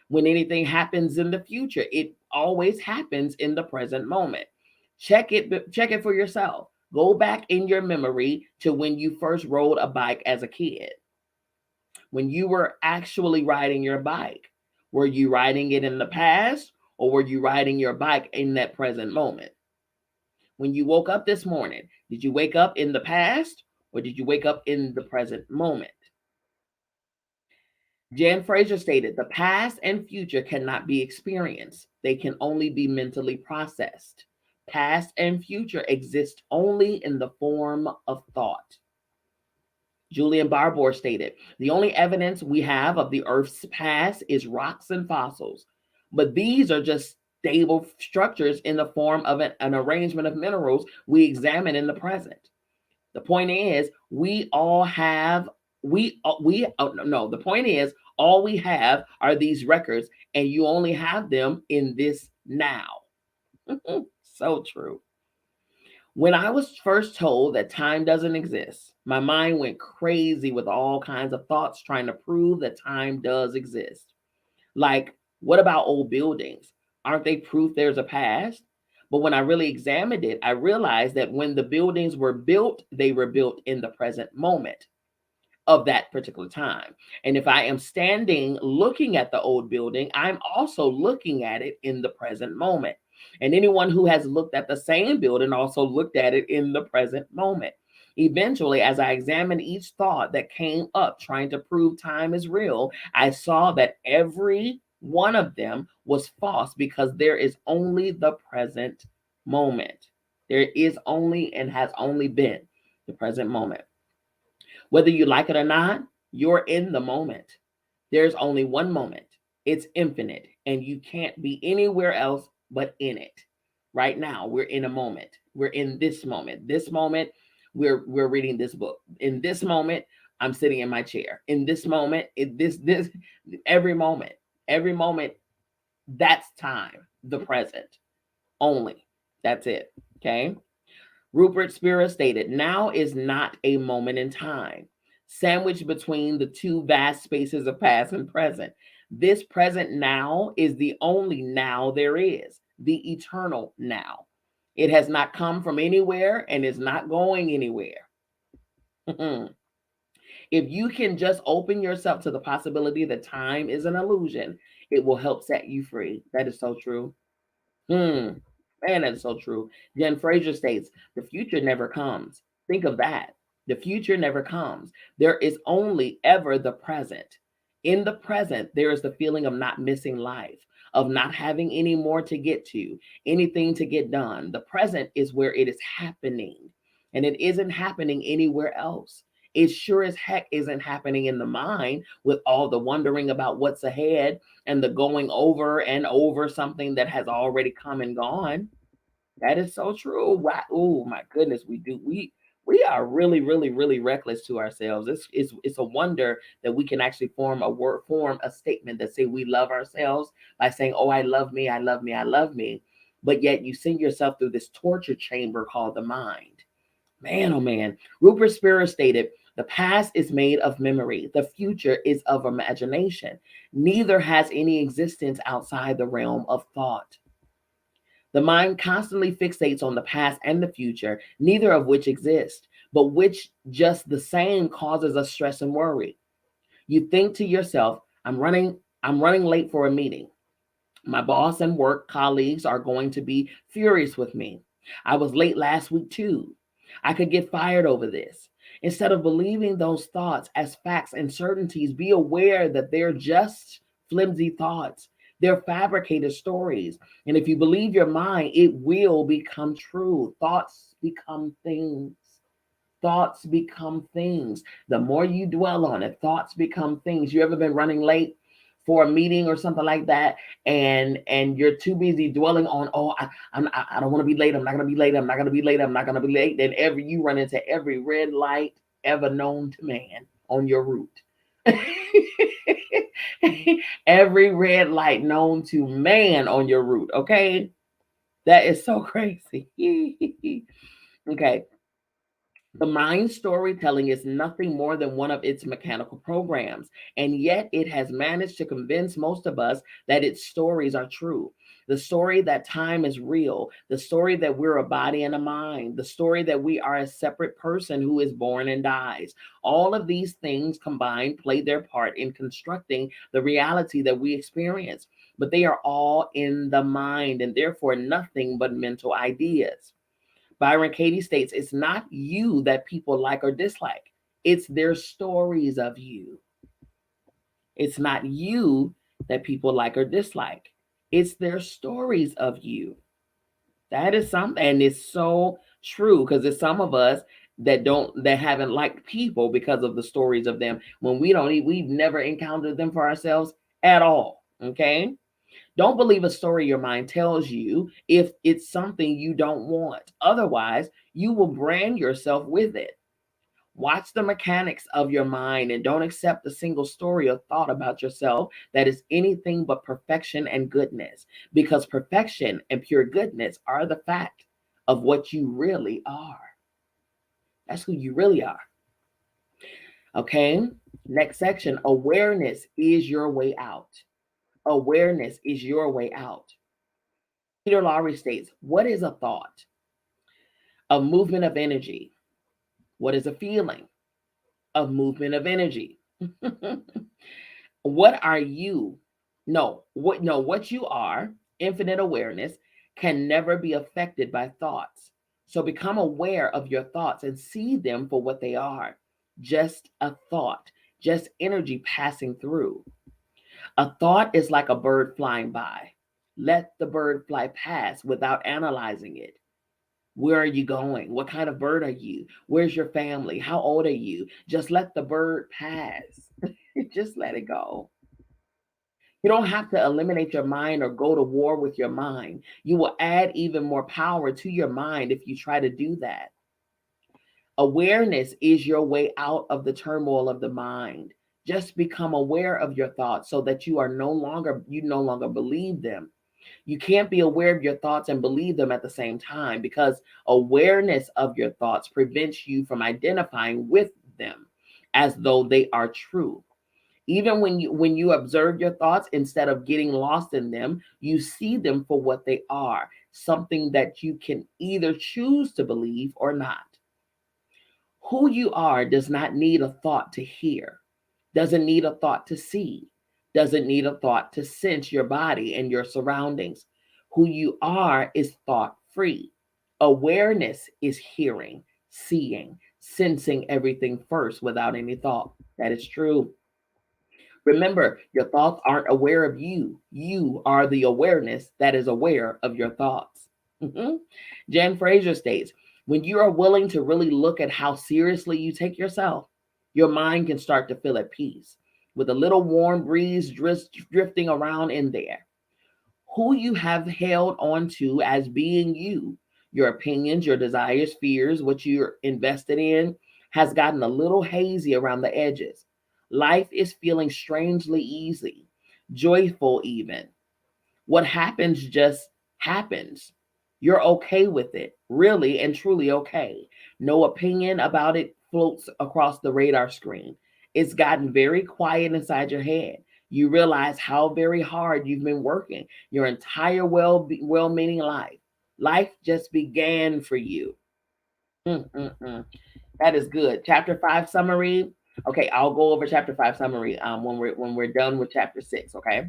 When anything happens in the future, it always happens in the present moment. Check it for yourself. Go back in your memory to when you first rode a bike as a kid. When you were actually riding your bike, were you riding it in the past or were you riding your bike in that present moment? When you woke up this morning, did you wake up in the past or did you wake up in the present moment? Jan Fraser stated, the past and future cannot be experienced. They can only be mentally processed. Past and future exist only in the form of thought. Julian Barbour stated, the only evidence we have of the Earth's past is rocks and fossils, but these are just stable structures in the form of an arrangement of minerals we examine in the present. The point is, the point is, all we have are these records, and you only have them in this now. So true. When I was first told that time doesn't exist, my mind went crazy with all kinds of thoughts trying to prove that time does exist. Like, what about old buildings? Aren't they proof there's a past? But when I really examined it, I realized that when the buildings were built, they were built in the present moment of that particular time. And if I am standing looking at the old building, I'm also looking at it in the present moment. And anyone who has looked at the same building also looked at it in the present moment. Eventually, as I examined each thought that came up trying to prove time is real, I saw that every one of them was false because there is only the present moment. There is only and has only been the present moment. Whether you like it or not, you're in the moment. There's only one moment. It's infinite, and you can't be anywhere else but in it. Right now, we're in a moment. We're in this moment. This moment, we're reading this book. In this moment, I'm sitting in my chair. In this moment, every moment, that's time, the present only. That's it. Okay. Rupert Spira stated, now is not a moment in time, sandwiched between the two vast spaces of past and present. This present now is the only now there is, the eternal now. It has not come from anywhere and is not going anywhere. If you can just open yourself to the possibility that time is an illusion, it will help set you free. That is so true. Man, that's so true. Jen Fraser states, the future never comes. Think of that. The future never comes. There is only ever the present. In the present, there is the feeling of not missing life, of not having any more to get to, anything to get done. The present is where it is happening, and it isn't happening anywhere else. It sure as heck isn't happening in the mind with all the wondering about what's ahead and the going over and over something that has already come and gone. That is so true. Wow. Oh my goodness, we do. We are really, really, really reckless to ourselves. It's a wonder that we can actually form a statement that say we love ourselves by saying, oh, I love me, I love me, I love me. But yet you send yourself through this torture chamber called the mind. Man, oh man. Rupert Spira stated, the past is made of memory. The future is of imagination. Neither has any existence outside the realm of thought. The mind constantly fixates on the past and the future, neither of which exist, but which just the same causes us stress and worry. You think to yourself, I'm running late for a meeting. My boss and work colleagues are going to be furious with me. I was late last week too. I could get fired over this. Instead of believing those thoughts as facts and certainties, be aware that they're just flimsy thoughts. They're fabricated stories. And if you believe your mind, it will become true. Thoughts become things. Thoughts become things. The more you dwell on it, thoughts become things. You ever been running late for a meeting or something like that, and you're too busy dwelling on, oh, I don't want to be late. I'm not gonna be late. I'm not gonna be late. I'm not gonna be late. Then you run into every red light ever known to man on your route. Every red light known to man on your route. Okay, that is so crazy. Okay. The mind storytelling is nothing more than one of its mechanical programs, and yet it has managed to convince most of us that its stories are true. The story that time is real, the story that we're a body and a mind, the story that we are a separate person who is born and dies. All of these things combined play their part in constructing the reality that we experience, but they are all in the mind and therefore nothing but mental ideas. Byron Katie states, it's not you that people like or dislike. It's their stories of you. It's not you that people like or dislike. It's their stories of you. That is something, and it's so true because there's some of us that haven't liked people because of the stories of them when we've never encountered them for ourselves at all. Okay. Don't believe a story your mind tells you if it's something you don't want. Otherwise, you will brand yourself with it. Watch the mechanics of your mind and don't accept a single story or thought about yourself that is anything but perfection and goodness, because perfection and pure goodness are the fact of what you really are. That's who you really are. Okay? Next section, awareness is your way out. Awareness is your way out. Peter Lowry states, what is a thought? A movement of energy. What is a feeling? A movement of energy. What are you? What you are, infinite awareness, can never be affected by thoughts. So become aware of your thoughts and see them for what they are. Just a thought, just energy passing through. A thought is like a bird flying by. Let the bird fly past without analyzing it. Where are you going? What kind of bird are you? Where's your family? How old are you? Just let the bird pass. Just let it go. You don't have to eliminate your mind or go to war with your mind. You will add even more power to your mind if you try to do that. Awareness is your way out of the turmoil of the mind. Just become aware of your thoughts so that you no longer believe them. You can't be aware of your thoughts and believe them at the same time, because awareness of your thoughts prevents you from identifying with them as though they are true. Even when you observe your thoughts, instead of getting lost in them, you see them for what they are, something that you can either choose to believe or not. Who you are does not need a thought to hear, doesn't need a thought to see, doesn't need a thought to sense your body and your surroundings. Who you are is thought free. Awareness is hearing, seeing, sensing everything first without any thought. That is true. Remember, your thoughts aren't aware of you. You are the awareness that is aware of your thoughts. Jan Fraser states, when you are willing to really look at how seriously you take yourself, your mind can start to feel at peace with a little warm breeze drifting around in there. Who you have held on to as being you, your opinions, your desires, fears, what you're invested in, has gotten a little hazy around the edges. Life is feeling strangely easy, joyful even. What happens just happens. You're okay with it, really and truly okay. No opinion about it floats across the radar screen. It's gotten very quiet inside your head. You realize how very hard you've been working your entire well-meaning life. Life just began for you. Mm-mm-mm. That is good. Chapter 5 summary. Okay, I'll go over chapter 5 summary when we're done with chapter 6. Okay.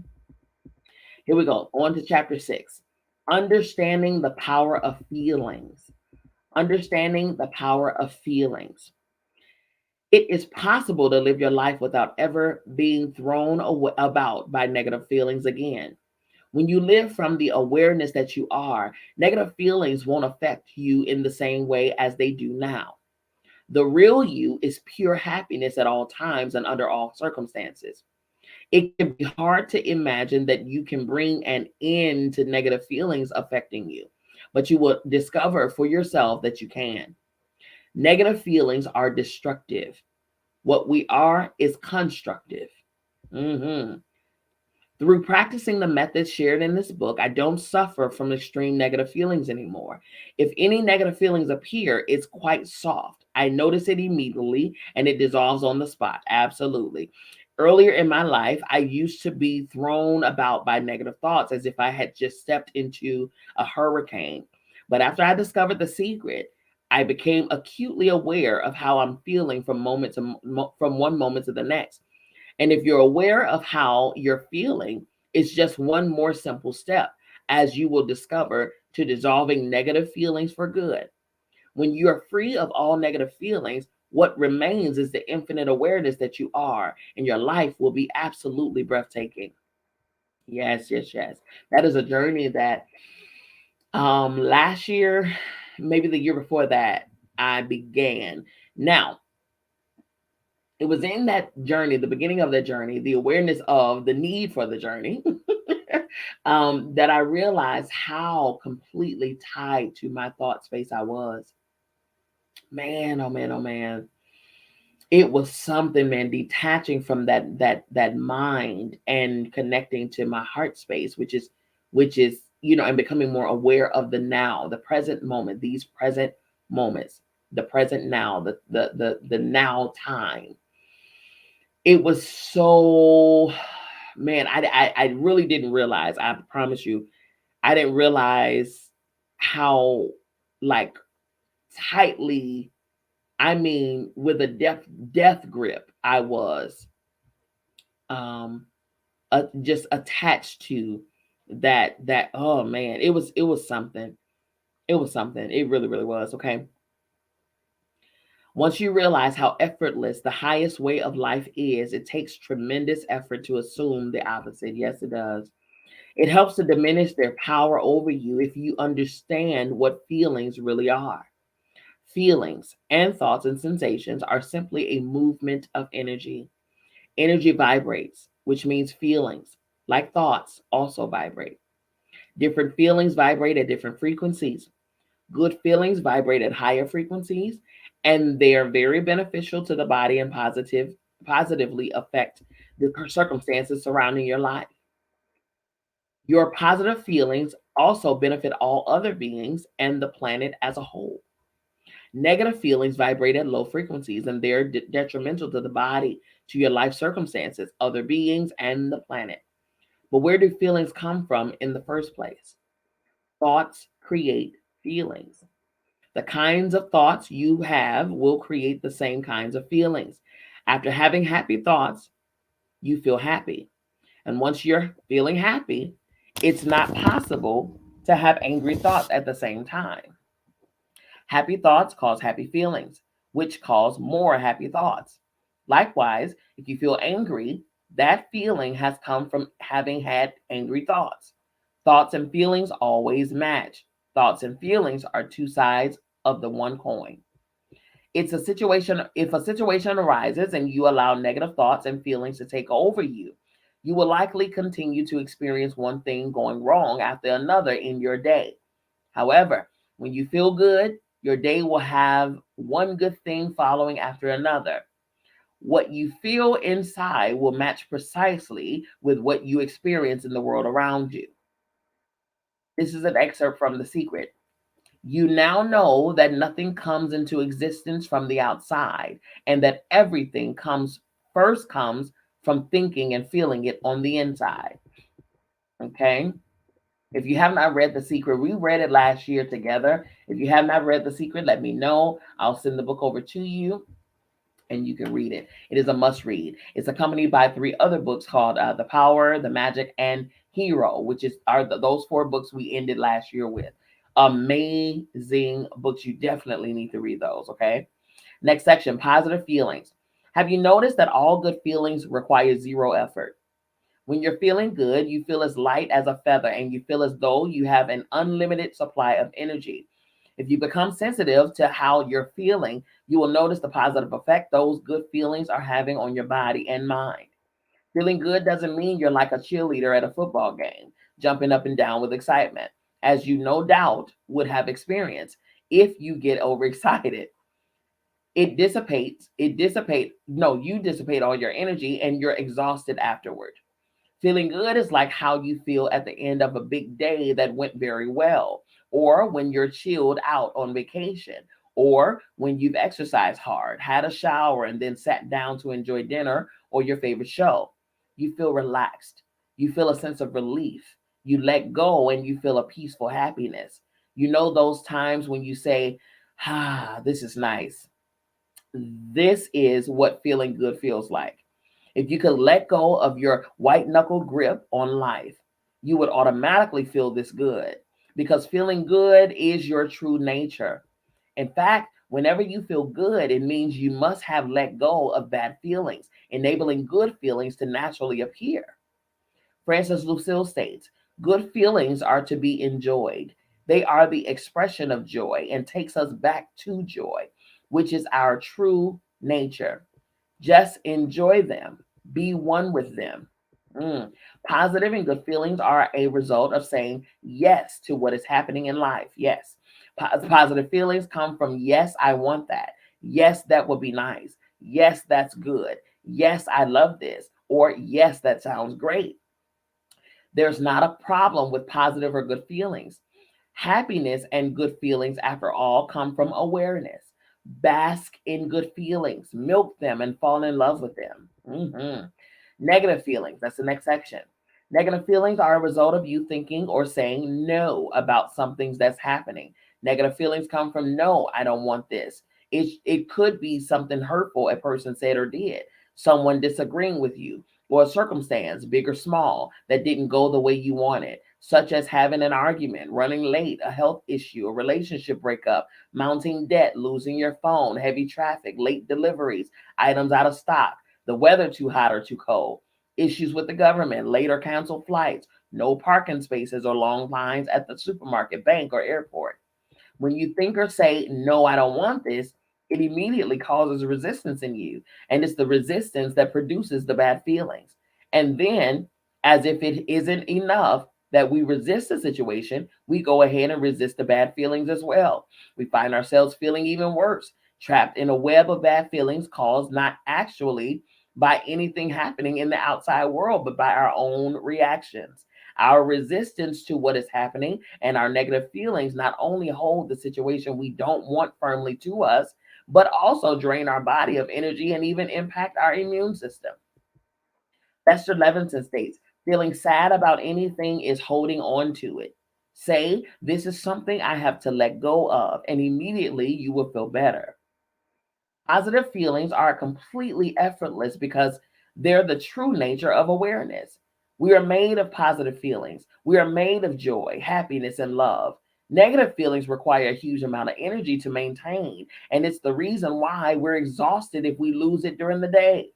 Here we go. On to chapter 6. Understanding the power of feelings. Understanding the power of feelings. It is possible to live your life without ever being thrown about by negative feelings again. When you live from the awareness that you are, negative feelings won't affect you in the same way as they do now. The real you is pure happiness at all times and under all circumstances. It can be hard to imagine that you can bring an end to negative feelings affecting you, but you will discover for yourself that you can. Negative feelings are destructive. What we are is constructive. Mhm. Through practicing the methods shared in this book, I don't suffer from extreme negative feelings anymore. If any negative feelings appear, it's quite soft. I notice it immediately and it dissolves on the spot. Absolutely. Earlier in my life, I used to be thrown about by negative thoughts as if I had just stepped into a hurricane. But after I discovered the secret, I became acutely aware of how I'm feeling from one moment to the next. And if you're aware of how you're feeling, it's just one more simple step, as you will discover, to dissolving negative feelings for good. When you are free of all negative feelings, what remains is the infinite awareness that you are, and your life will be absolutely breathtaking. Yes, yes, yes. That is a journey that last year, maybe the year before that, I began. Now, it was in that journey, the beginning of that journey, the awareness of the need for the journey, that I realized how completely tied to my thought space I was. Man, oh man, oh man. It was something, man, detaching from that mind and connecting to my heart space, which is, and becoming more aware of the now, the present moment, these present moments, the present now, the now time. It was so, man, I really didn't realize, I promise you, I didn't realize how, like, tightly, I mean, with a death grip I was, um just attached to that. Oh man, it was something. It was something. It really, really was. Okay. Once you realize how effortless the highest way of life is, it takes tremendous effort to assume the opposite. Yes, it does. It helps to diminish their power over you if you understand what feelings really are. Feelings and thoughts and sensations are simply a movement of energy. Energy vibrates, which means feelings, like thoughts, also vibrate. Different feelings vibrate at different frequencies. Good feelings vibrate at higher frequencies, and they are very beneficial to the body and positively affect the circumstances surrounding your life. Your positive feelings also benefit all other beings and the planet as a whole. Negative feelings vibrate at low frequencies and they're detrimental to the body, to your life circumstances, other beings, and the planet. But where do feelings come from in the first place? Thoughts create feelings. The kinds of thoughts you have will create the same kinds of feelings. After having happy thoughts, you feel happy. And once you're feeling happy, it's not possible to have angry thoughts at the same time. Happy thoughts cause happy feelings, which cause more happy thoughts. Likewise, if you feel angry, that feeling has come from having had angry thoughts. Thoughts and feelings always match. Thoughts and feelings are two sides of the one coin. It's a situation, if a situation arises and you allow negative thoughts and feelings to take over you, you will likely continue to experience one thing going wrong after another in your day. However, when you feel good, your day will have one good thing following after another. What you feel inside will match precisely with what you experience in the world around you. This is an excerpt from The Secret. You now know that nothing comes into existence from the outside and that everything comes from thinking and feeling it on the inside. Okay? If you have not read The Secret, we read it last year together. If you have not read The Secret, let me know. I'll send the book over to you and you can read it. It is a must read. It's accompanied by 3 other books called The Power, The Magic, and Hero, which are those 4 books we ended last year with. Amazing books. You definitely need to read those, okay? Next section, positive feelings. Have you noticed that all good feelings require zero effort? When you're feeling good, you feel as light as a feather and you feel as though you have an unlimited supply of energy. If you become sensitive to how you're feeling, you will notice the positive effect those good feelings are having on your body and mind. Feeling good doesn't mean you're like a cheerleader at a football game, jumping up and down with excitement, as you no doubt would have experienced if you get overexcited. You dissipate all your energy and you're exhausted afterward. Feeling good is like how you feel at the end of a big day that went very well, or when you're chilled out on vacation, or when you've exercised hard, had a shower, and then sat down to enjoy dinner or your favorite show. You feel relaxed. You feel a sense of relief. You let go and you feel a peaceful happiness. You know those times when you say, this is nice. This is what feeling good feels like. If you could let go of your white knuckle grip on life, you would automatically feel this good because feeling good is your true nature. In fact, whenever you feel good, it means you must have let go of bad feelings, enabling good feelings to naturally appear. Francis Lucille states, good feelings are to be enjoyed. They are the expression of joy and takes us back to joy, which is our true nature. Just enjoy them. Be one with them. Mm. Positive and good feelings are a result of saying yes to what is happening in life. Yes. Positive feelings come from yes, I want that. Yes, that would be nice. Yes, that's good. Yes, I love this. Or yes, that sounds great. There's not a problem with positive or good feelings. Happiness and good feelings, after all, come from awareness. Bask in good feelings, milk them, and fall in love with them. Negative feelings, that's the next section. Negative feelings are a result of you thinking or saying no about some things that's happening. Negative feelings come from no, I don't want this. It could be something hurtful a person said or did, someone disagreeing with you, or a circumstance, big or small, that didn't go the way you wanted, such as having an argument, running late, a health issue, a relationship breakup, mounting debt, losing your phone, heavy traffic, late deliveries, items out of stock, the weather too hot or too cold, issues with the government, late or canceled flights, no parking spaces or long lines at the supermarket, bank, or airport. When you think or say, no, I don't want this, it immediately causes resistance in you. And it's the resistance that produces the bad feelings. And then, as if it isn't enough that we resist the situation, we go ahead and resist the bad feelings as well. We find ourselves feeling even worse, trapped in a web of bad feelings caused not actually by anything happening in the outside world, but by our own reactions. Our resistance to what is happening and our negative feelings not only hold the situation we don't want firmly to us, but also drain our body of energy and even impact our immune system. Lester Levinson states, feeling sad about anything is holding on to it. Say, this is something I have to let go of, and immediately you will feel better. Positive feelings are completely effortless because they're the true nature of awareness. We are made of positive feelings. We are made of joy, happiness, and love. Negative feelings require a huge amount of energy to maintain, and it's the reason why we're exhausted if we lose it during the day.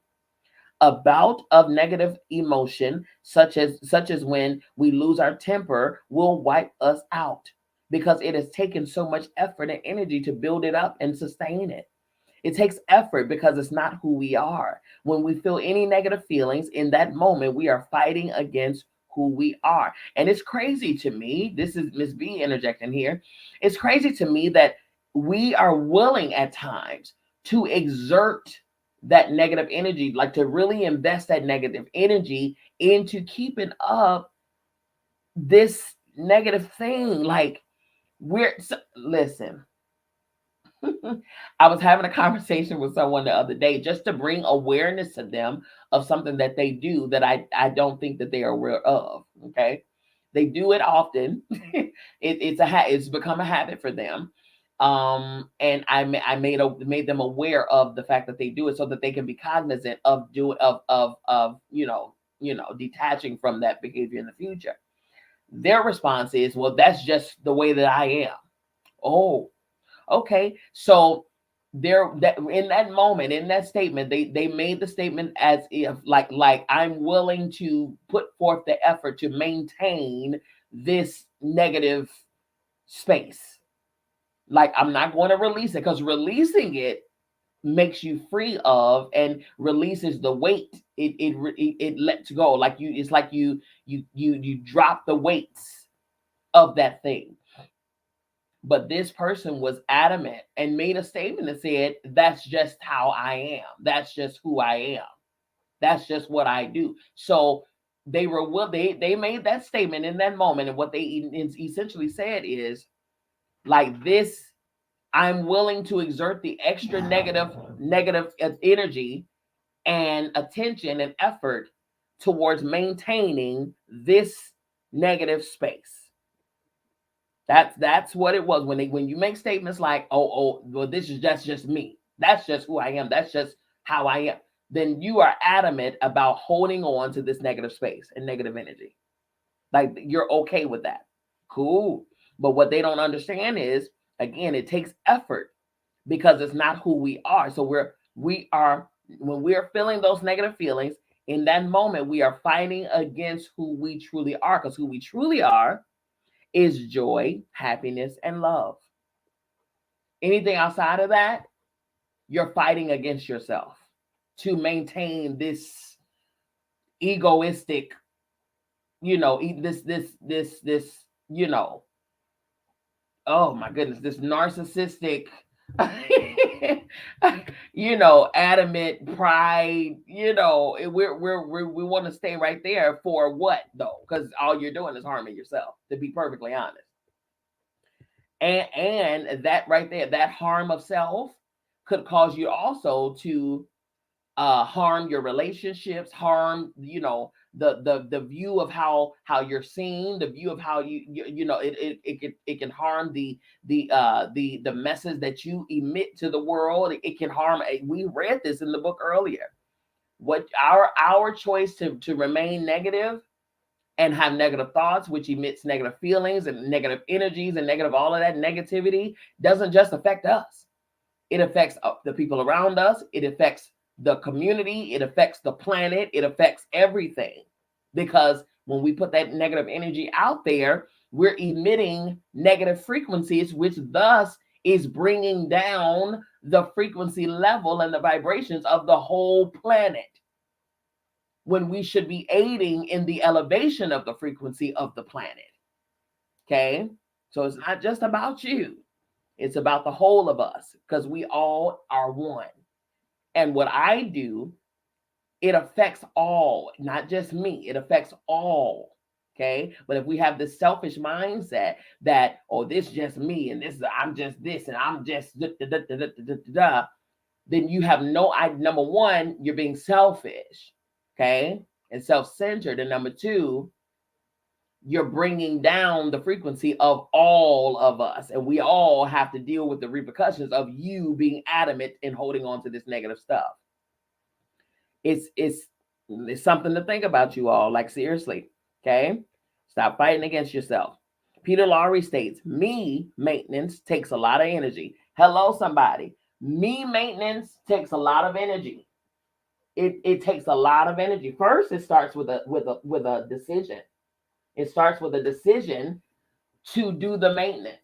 A bout of negative emotion, such as when we lose our temper, will wipe us out because it has taken so much effort and energy to build it up and sustain it. It takes effort because it's not who we are. When we feel any negative feelings in that moment, we are fighting against who we are. And it's crazy to me, this is Miss B interjecting here. It's crazy to me that we are willing at times to exert that negative energy, like to really invest that negative energy into keeping up this negative thing. Like, listen, I was having a conversation with someone the other day just to bring awareness to them of something that they do that I don't think that they are aware of. Okay. They do it often. It's become a habit for them. And I made them aware of the fact that they do it so that they can be cognizant of detaching from that behavior in the future. Their response is, well, that's just the way that I am. Oh, okay. So there, that in that moment, in that statement, they made the statement as if like I'm willing to put forth the effort to maintain this negative space. Like I'm not going to release it, because releasing it makes you free of and releases the weight. It lets go. Like you, it's like you drop the weights of that thing. But this person was adamant and made a statement that said, that's just how I am. That's just who I am. That's just what I do. So they were they made that statement in that moment. And what they essentially said is, like this, I'm willing to exert the extra negative energy and attention and effort towards maintaining this negative space. That's what it was. When you make statements like, well, this is just me. That's just who I am. That's just how I am. Then you are adamant about holding on to this negative space and negative energy. Like you're okay with that. Cool. But what they don't understand is, again, it takes effort, because it's not who we are. So we are when we're feeling those negative feelings, in that moment, we are fighting against who we truly are, because who we truly are is joy, happiness, and love. Anything outside of that, you're fighting against yourself to maintain this egoistic, this, oh my goodness, this narcissistic, adamant pride. We want to stay right there for what though? Because all you're doing is harming yourself, to be perfectly honest. And that right there, that harm of self could cause you also to harm your relationships, harm, the view of how you're seen, the view of how it can harm the message that you emit to the world. It can harm. We read this in the book earlier. What our choice to remain negative and have negative thoughts, which emits negative feelings and negative energies and negative, all of that negativity, doesn't just affect us. It affects the people around us. It affects the community. It affects the planet. It affects everything. Because when we put that negative energy out there, we're emitting negative frequencies, which thus is bringing down the frequency level and the vibrations of the whole planet, when we should be aiding in the elevation of the frequency of the planet. Okay? So it's not just about you. It's about the whole of us, because we all are one. And what I do, it affects all, not just me. It affects all. Okay. But if we have this selfish mindset that, oh, this is just me, and I'm just this, and I'm just da, da, da, da, da, da, da, then you have no idea. Number one, you're being selfish. Okay. And self-centered. And number two, you're bringing down the frequency of all of us, and we all have to deal with the repercussions of you being adamant in holding on to this negative stuff. It's something to think about, you all. Like, seriously. Okay, stop fighting against yourself. Peter Lowry states, me maintenance takes a lot of energy. Hello, somebody. Me maintenance takes a lot of energy. It takes a lot of energy. First, it starts with a decision. It starts with a decision to do the maintenance.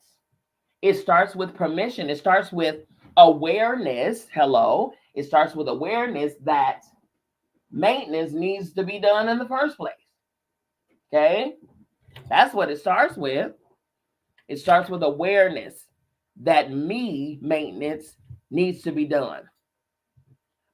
It starts with permission. It starts with awareness. Hello. It starts with awareness that maintenance needs to be done in the first place. Okay? That's what it starts with. It starts with awareness that me maintenance needs to be done.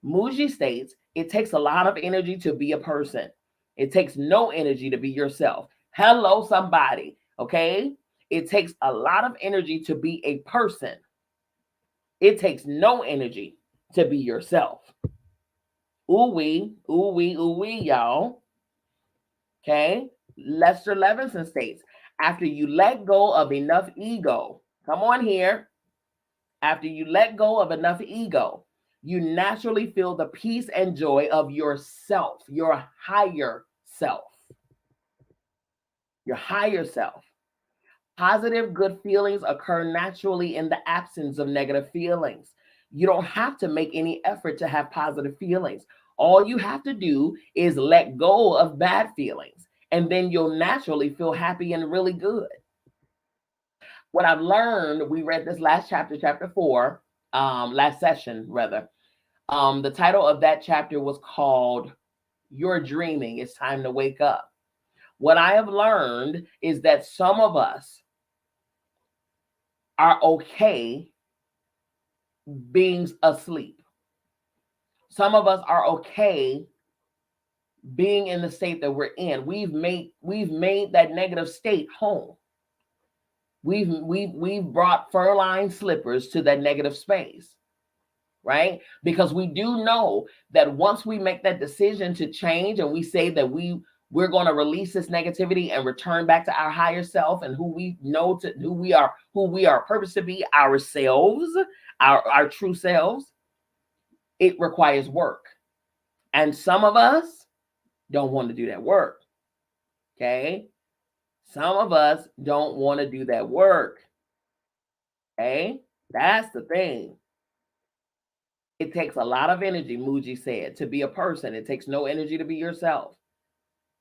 Muji states, it takes a lot of energy to be a person. It takes no energy to be yourself. Hello, somebody. Okay? It takes a lot of energy to be a person. It takes no energy to be yourself. Ooh wee, y'all. Okay? Lester Levinson states, after you let go of enough ego, come on here. After you let go of enough ego, you naturally feel the peace and joy of yourself, your higher self. Your higher self. Positive, good feelings occur naturally in the absence of negative feelings. You don't have to make any effort to have positive feelings. All you have to do is let go of bad feelings, and then you'll naturally feel happy and really good. What I've learned, we read this last chapter, chapter 4, last session rather. The title of that chapter was called "You're Dreaming, It's Time to Wake Up." What I have learned is that some of us are okay being asleep. Some of us are okay being in the state that we're in. We've made that negative state home. We've brought fur-lined slippers to that negative space, right? Because we do know that once we make that decision to change and we say that we're going to release this negativity and return back to our higher self and who we know to who we are purposed to be, ourselves, our true selves, it requires work. And some of us don't want to do that work. Okay? Some of us don't want to do that work. Okay? That's the thing. It takes a lot of energy, Muji said, to be a person. It takes no energy to be yourself.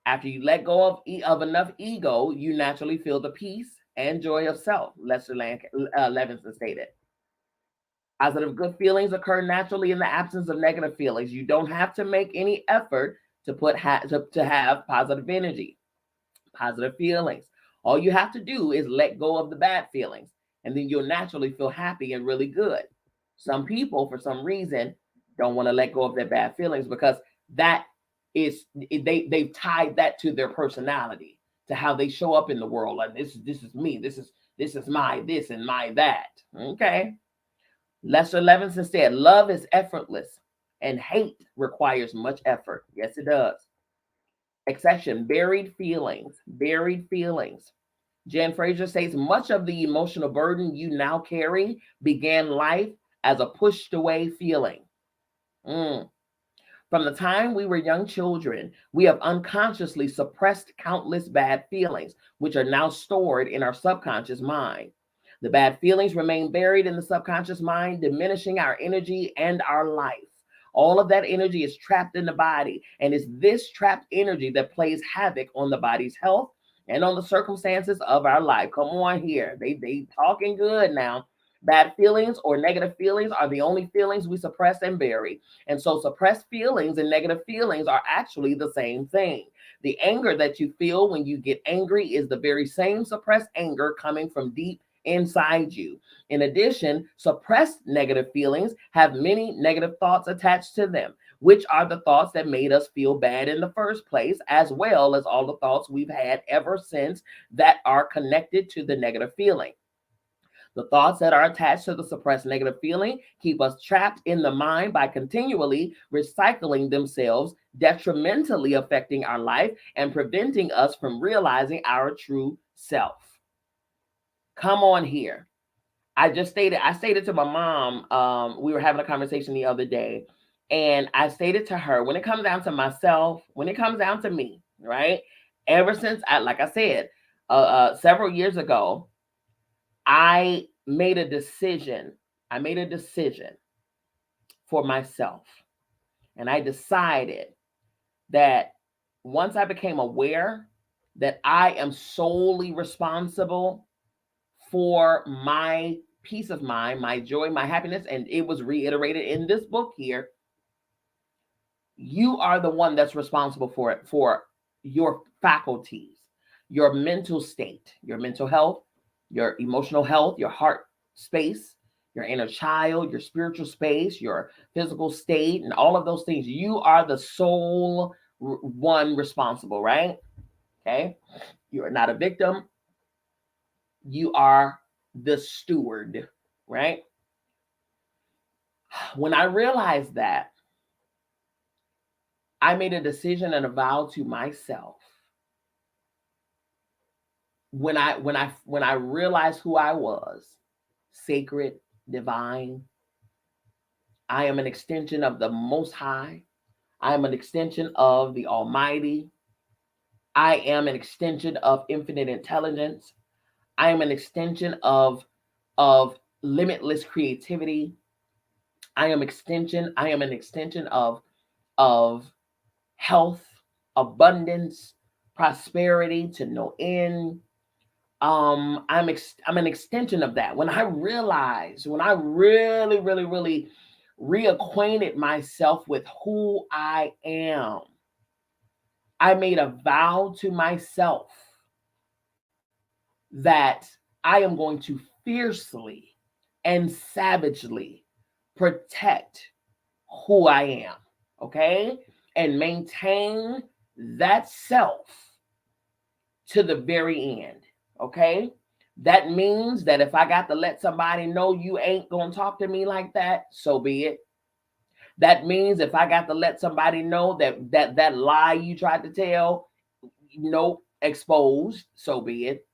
After you let go of enough ego, you naturally feel the peace and joy of self, Lester Levinson stated. Positive good feelings occur naturally in the absence of negative feelings. You don't have to make any effort to to have positive energy, positive feelings. All you have to do is let go of the bad feelings, and then you'll naturally feel happy and really good. Some people, for some reason, don't want to let go of their bad feelings because that is they've tied that to their personality, to how they show up in the world. Like this is me. This is my this and my that. Okay. Lester Levinson said, "Love is effortless, and hate requires much effort." Yes, it does. Exception, buried feelings. Buried feelings. Jan Fraser says, much of the emotional burden you now carry began life as a pushed away feeling. From the time we were young children, we have unconsciously suppressed countless bad feelings, which are now stored in our subconscious mind. The bad feelings remain buried in the subconscious mind, diminishing our energy and our life. All of that energy is trapped in the body, and it's this trapped energy that plays havoc on the body's health and on the circumstances of our life. Come on here. They talking good now. Bad feelings or negative feelings are the only feelings we suppress and bury. And so suppressed feelings and negative feelings are actually the same thing. The anger that you feel when you get angry is the very same suppressed anger coming from deep inside you. In addition, suppressed negative feelings have many negative thoughts attached to them, which are the thoughts that made us feel bad in the first place, as well as all the thoughts we've had ever since that are connected to the negative feeling. The thoughts that are attached to the suppressed negative feeling keep us trapped in the mind by continually recycling themselves, detrimentally affecting our life and preventing us from realizing our true self. Come on here. I stated to my mom, we were having a conversation the other day, and I stated to her, when it comes down to myself, when it comes down to me, right? Ever since like I said, several years ago, I made a decision. I made a decision for myself. And I decided that once I became aware that I am solely responsible for my peace of mind, my joy, my happiness, and it was reiterated in this book here. You are the one that's responsible for it, for your faculties, your mental state, your mental health, your emotional health, your heart space, your inner child, your spiritual space, your physical state, and all of those things. You are the sole one responsible, right? Okay. You are not a victim. You are the steward, right? When I realized that, I made a decision and a vow to myself. When I realized who I was, sacred, divine, I am an extension of the Most High. I am an extension of the Almighty. I am an extension of infinite intelligence. I am an extension of limitless creativity. I am an extension of health, abundance, prosperity to no end. I'm an extension of that. When I really reacquainted myself with who I am, I made a vow to myself that I am going to fiercely and savagely protect who I am, okay? And maintain that self to the very end, okay? That means that if I got to let somebody know you ain't gonna talk to me like that, so be it. That means if I got to let somebody know that lie you tried to tell, nope, exposed, so be it.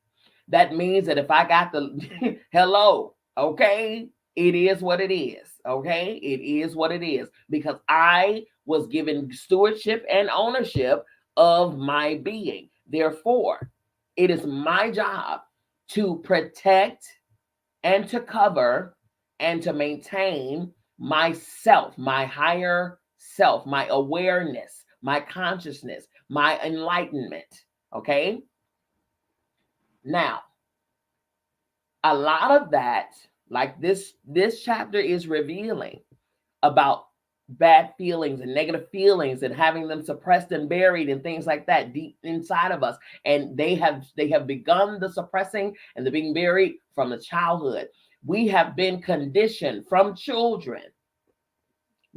That means that if I got the hello, okay, it is what it is. Okay, it is what it is because I was given stewardship and ownership of my being. Therefore, it is my job to protect and to cover and to maintain myself, my higher self, my awareness, my consciousness, my enlightenment. Okay. Now, a lot of that, like this chapter is revealing about bad feelings and negative feelings and having them suppressed and buried and things like that deep inside of us, and they have begun the suppressing and the being buried from the childhood. We have been conditioned from children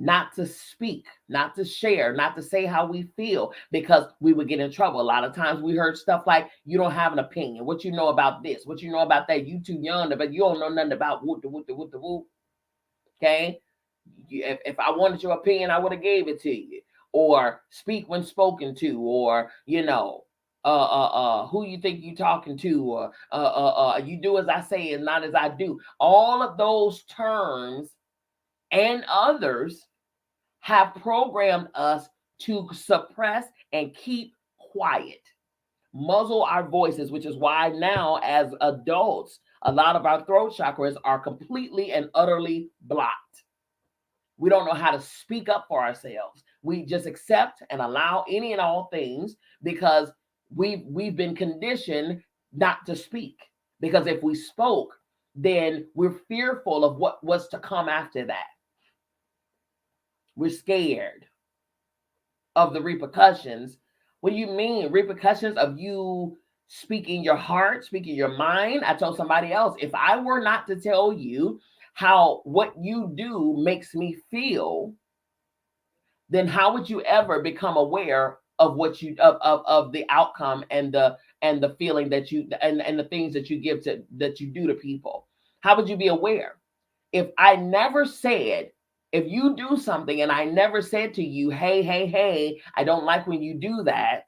not to speak, not to share, not to say how we feel because we would get in trouble. A lot of times we heard stuff like, you don't have an opinion. What you know about this? What you know about that? You too young, but you don't know nothing about whoop the whoop the whoop the whoop. Okay? If I wanted your opinion, I would have gave it to you. Or speak when spoken to, or who you think you talking to, or you do as I say and not as I do. All of those terms and others have programmed us to suppress and keep quiet, muzzle our voices, which is why now, as adults, a lot of our throat chakras are completely and utterly blocked. We don't know how to speak up for ourselves. We just accept and allow any and all things because we've been conditioned not to speak. Because if we spoke, then we're fearful of what was to come after that. We're scared of the repercussions. What do you mean? Repercussions of you speaking your heart, speaking your mind? I told somebody else, if I were not to tell you how what you do makes me feel, then how would you ever become aware of what you of the outcome and the feeling that you and the things that you give to that you do to people? How would you be aware? If I never said, if you do something and I never said to you, hey, I don't like when you do that,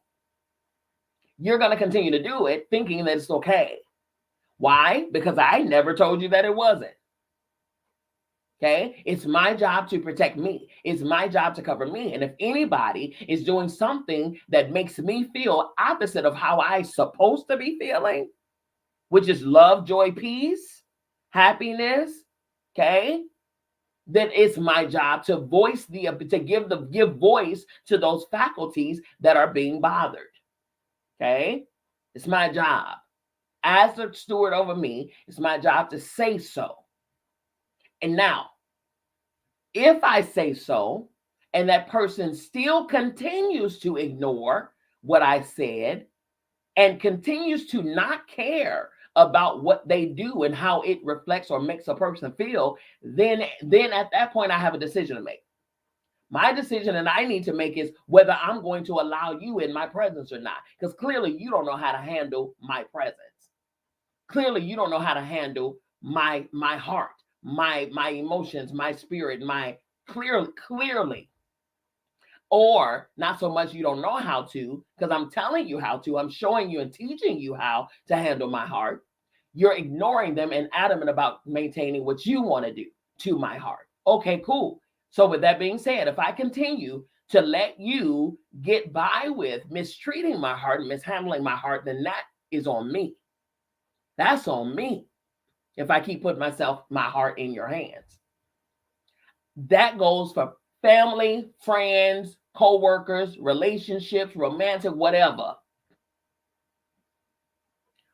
you're going to continue to do it thinking that it's okay. Why? Because I never told you that it wasn't. Okay? It's my job to protect me. It's my job to cover me. And if anybody is doing something that makes me feel opposite of how I'm supposed to be feeling, which is love, joy, peace, happiness, okay? Then it's my job to give voice to those faculties that are being bothered. Okay? It's my job. As the steward over me, it's my job to say so. And now, if I say so, and that person still continues to ignore what I said and continues to not care about what they do and how it reflects or makes a person feel, then at that point I have a decision to make. My decision that I need to make is whether I'm going to allow you in my presence or not. Because clearly you don't know how to handle my presence. Clearly you don't know how to handle my heart, my emotions, my spirit, my clearly. Or not so much you don't know how to, because I'm telling you how to, I'm showing you and teaching you how to handle my heart. You're ignoring them and adamant about maintaining what you want to do to my heart. Okay, cool. So with that being said, if I continue to let you get by with mistreating my heart and mishandling my heart, then that is on me. That's on me if I keep putting my heart in your hands. That goes for family, friends, co-workers, relationships, romantic, whatever.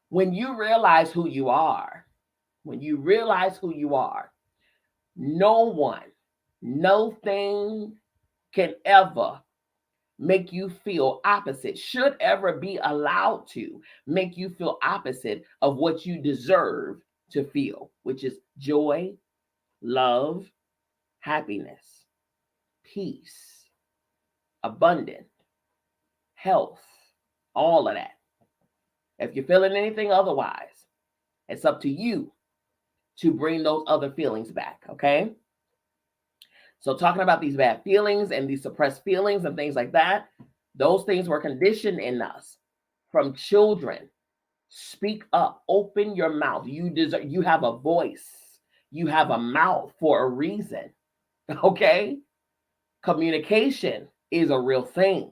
When you realize who you are, no one, no thing can ever make you feel opposite, should ever be allowed to make you feel opposite of what you deserve to feel, which is joy, love, happiness, peace, abundance, health, all of that. If you're feeling anything otherwise, it's up to you to bring those other feelings back, okay? So talking about these bad feelings and these suppressed feelings and things like that, those things were conditioned in us from children. Speak up, open your mouth. You have a voice. You have a mouth for a reason. Okay? Communication is a real thing.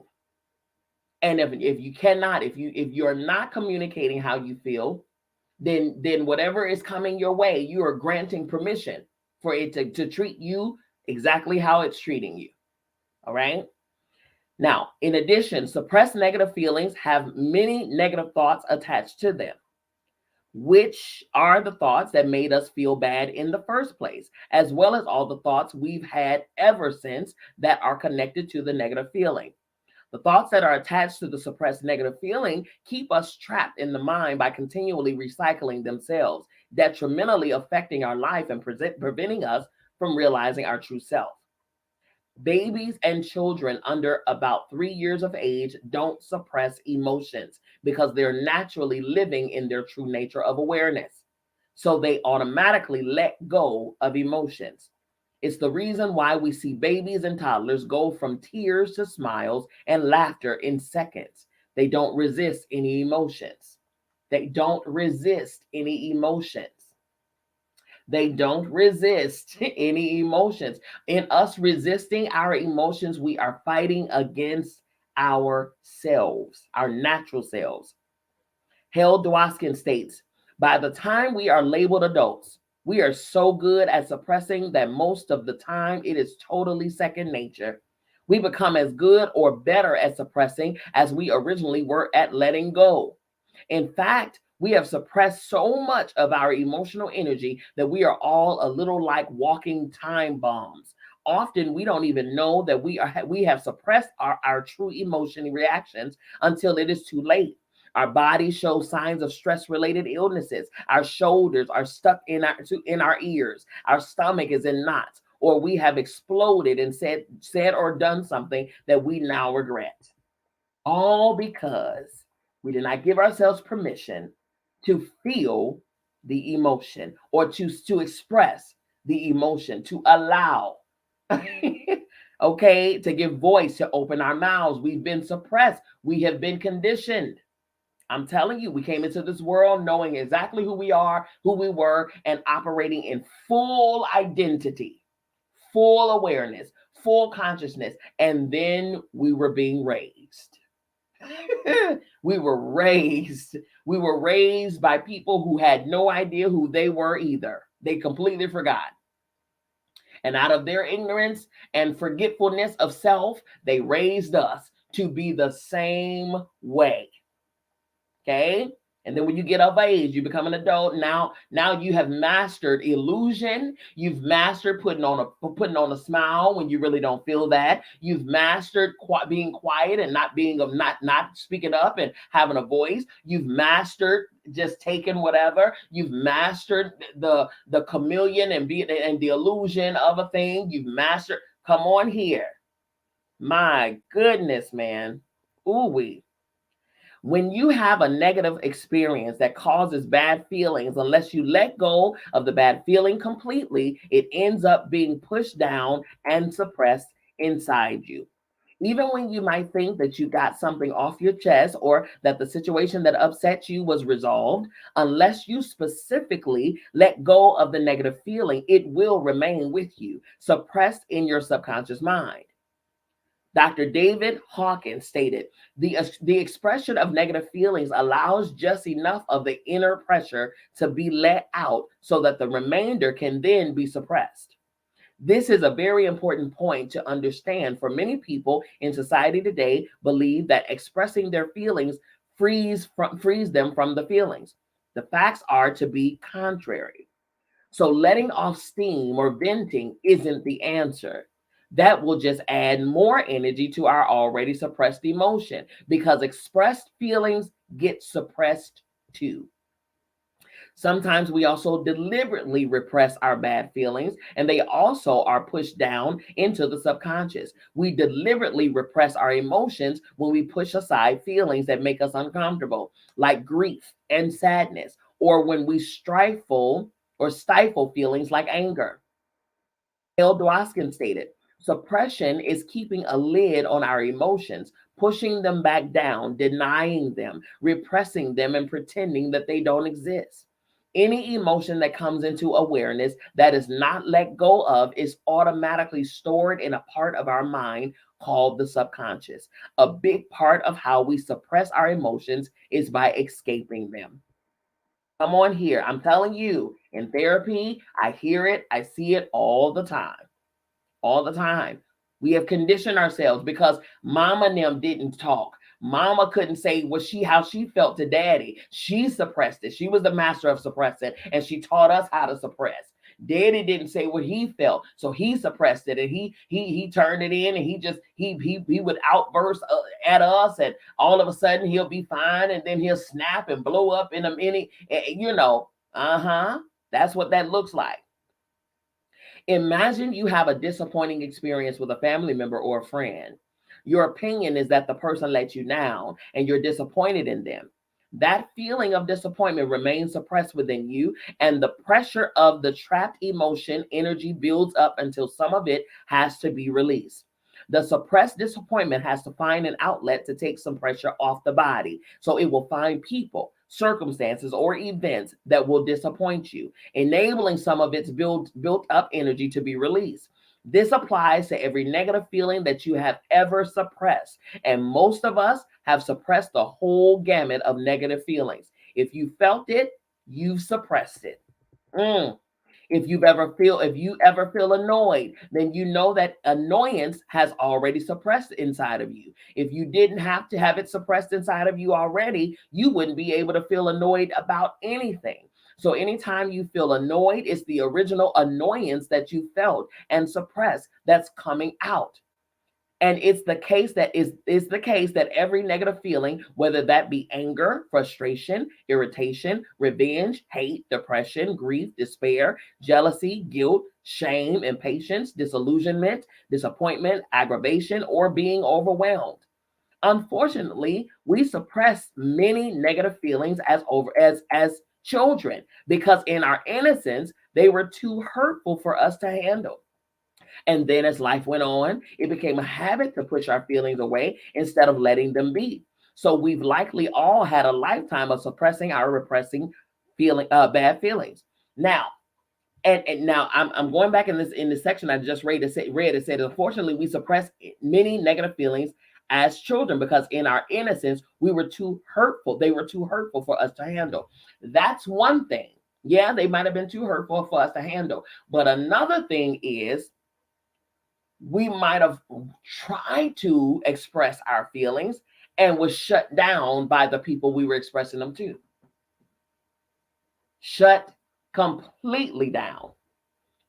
And if you're not communicating how you feel, then whatever is coming your way, you are granting permission for it to treat you exactly how it's treating you. All right? Now, in addition, suppressed negative feelings have many negative thoughts attached to them, which are the thoughts that made us feel bad in the first place, as well as all the thoughts we've had ever since that are connected to the negative feeling. The thoughts that are attached to the suppressed negative feeling keep us trapped in the mind by continually recycling themselves, detrimentally affecting our life and preventing us from realizing our true self. Babies and children under about 3 years of age don't suppress emotions because they're naturally living in their true nature of awareness. So they automatically let go of emotions. It's the reason why we see babies and toddlers go from tears to smiles and laughter in seconds. They don't resist any emotions. They don't resist any emotions. They don't resist any emotions. In us resisting our emotions, we are fighting against ourselves, our natural selves. Hal Dwoskin states, by the time we are labeled adults, we are so good at suppressing that most of the time it is totally second nature. We become as good or better at suppressing as we originally were at letting go. In fact, we have suppressed so much of our emotional energy that we are all a little like walking time bombs. Often we don't even know that we have suppressed our true emotion reactions until it is too late. Our bodies show signs of stress-related illnesses. Our shoulders are stuck in our ears. Our stomach is in knots, or we have exploded and said or done something that we now regret. All because we did not give ourselves permission to feel the emotion or to express the emotion, to allow, okay, to give voice, to open our mouths. We've been suppressed. We have been conditioned. I'm telling you, we came into this world knowing exactly who we are, who we were, and operating in full identity, full awareness, full consciousness. And then we were being raised. we were raised. We were raised by people who had no idea who they were either. They completely forgot. And out of their ignorance and forgetfulness of self, they raised us to be the same way. Okay. And then when you get of age, you become an adult. Now you have mastered illusion. You've mastered putting on a smile when you really don't feel that. You've mastered being quiet and not speaking up and having a voice. You've mastered just taking whatever. You've mastered the chameleon and the illusion of a thing. You've mastered. Come on here. My goodness, man. Ooh wee. When you have a negative experience that causes bad feelings, unless you let go of the bad feeling completely, it ends up being pushed down and suppressed inside you. Even when you might think that you got something off your chest or that the situation that upset you was resolved, unless you specifically let go of the negative feeling, it will remain with you, suppressed in your subconscious mind. Dr. David Hawkins stated, the expression of negative feelings allows just enough of the inner pressure to be let out so that the remainder can then be suppressed. This is a very important point to understand, for many people in society today believe that expressing their feelings frees them from the feelings. The facts are to be contrary. So letting off steam or venting isn't the answer. That will just add more energy to our already suppressed emotion, because expressed feelings get suppressed too. Sometimes we also deliberately repress our bad feelings, and they also are pushed down into the subconscious. We deliberately repress our emotions when we push aside feelings that make us uncomfortable, like grief and sadness, or when we stifle feelings like anger. L. Dwoskin stated, suppression is keeping a lid on our emotions, pushing them back down, denying them, repressing them, and pretending that they don't exist. Any emotion that comes into awareness that is not let go of is automatically stored in a part of our mind called the subconscious. A big part of how we suppress our emotions is by escaping them. Come on here. I'm telling you, in therapy, I hear it, I see it all the time. All the time. We have conditioned ourselves because mama and them didn't talk. Mama couldn't say how she felt to daddy. She suppressed it. She was the master of suppressing, and she taught us how to suppress. Daddy didn't say what he felt, so he suppressed it, and he turned it in, and he would outburst at us, and all of a sudden he'll be fine, and then he'll snap and blow up in a minute. That's what that looks like. Imagine you have a disappointing experience with a family member or a friend. Your opinion is that the person let you down and you're disappointed in them. That feeling of disappointment remains suppressed within you, and the pressure of the trapped emotion energy builds up until some of it has to be released. The suppressed disappointment has to find an outlet to take some pressure off the body. So it will find people, circumstances, or events that will disappoint you, enabling some of its built up energy to be released. This applies to every negative feeling that you have ever suppressed. And most of us have suppressed the whole gamut of negative feelings. If you felt it, you've suppressed it. If you ever feel annoyed, then you know that annoyance has already suppressed inside of you. If you didn't have to have it suppressed inside of you already, you wouldn't be able to feel annoyed about anything. So anytime you feel annoyed, it's the original annoyance that you felt and suppressed that's coming out. And it's the case that every negative feeling, whether that be anger, frustration, irritation, revenge, hate, depression, grief, despair, jealousy, guilt, shame, impatience, disillusionment, disappointment, aggravation, or being overwhelmed. Unfortunately, we suppress many negative feelings as children, because in our innocence, they were too hurtful for us to handle. And then as life went on, it became a habit to push our feelings away instead of letting them be. So we've likely all had a lifetime of suppressing our repressing bad feelings. Now, and now I'm going back in this section I just read. It said, unfortunately, we suppress many negative feelings as children because in our innocence we were too hurtful. They were too hurtful for us to handle. That's one thing. Yeah, they might have been too hurtful for us to handle. But another thing is, we might have tried to express our feelings and was shut down by the people we were expressing them to. Shut completely down.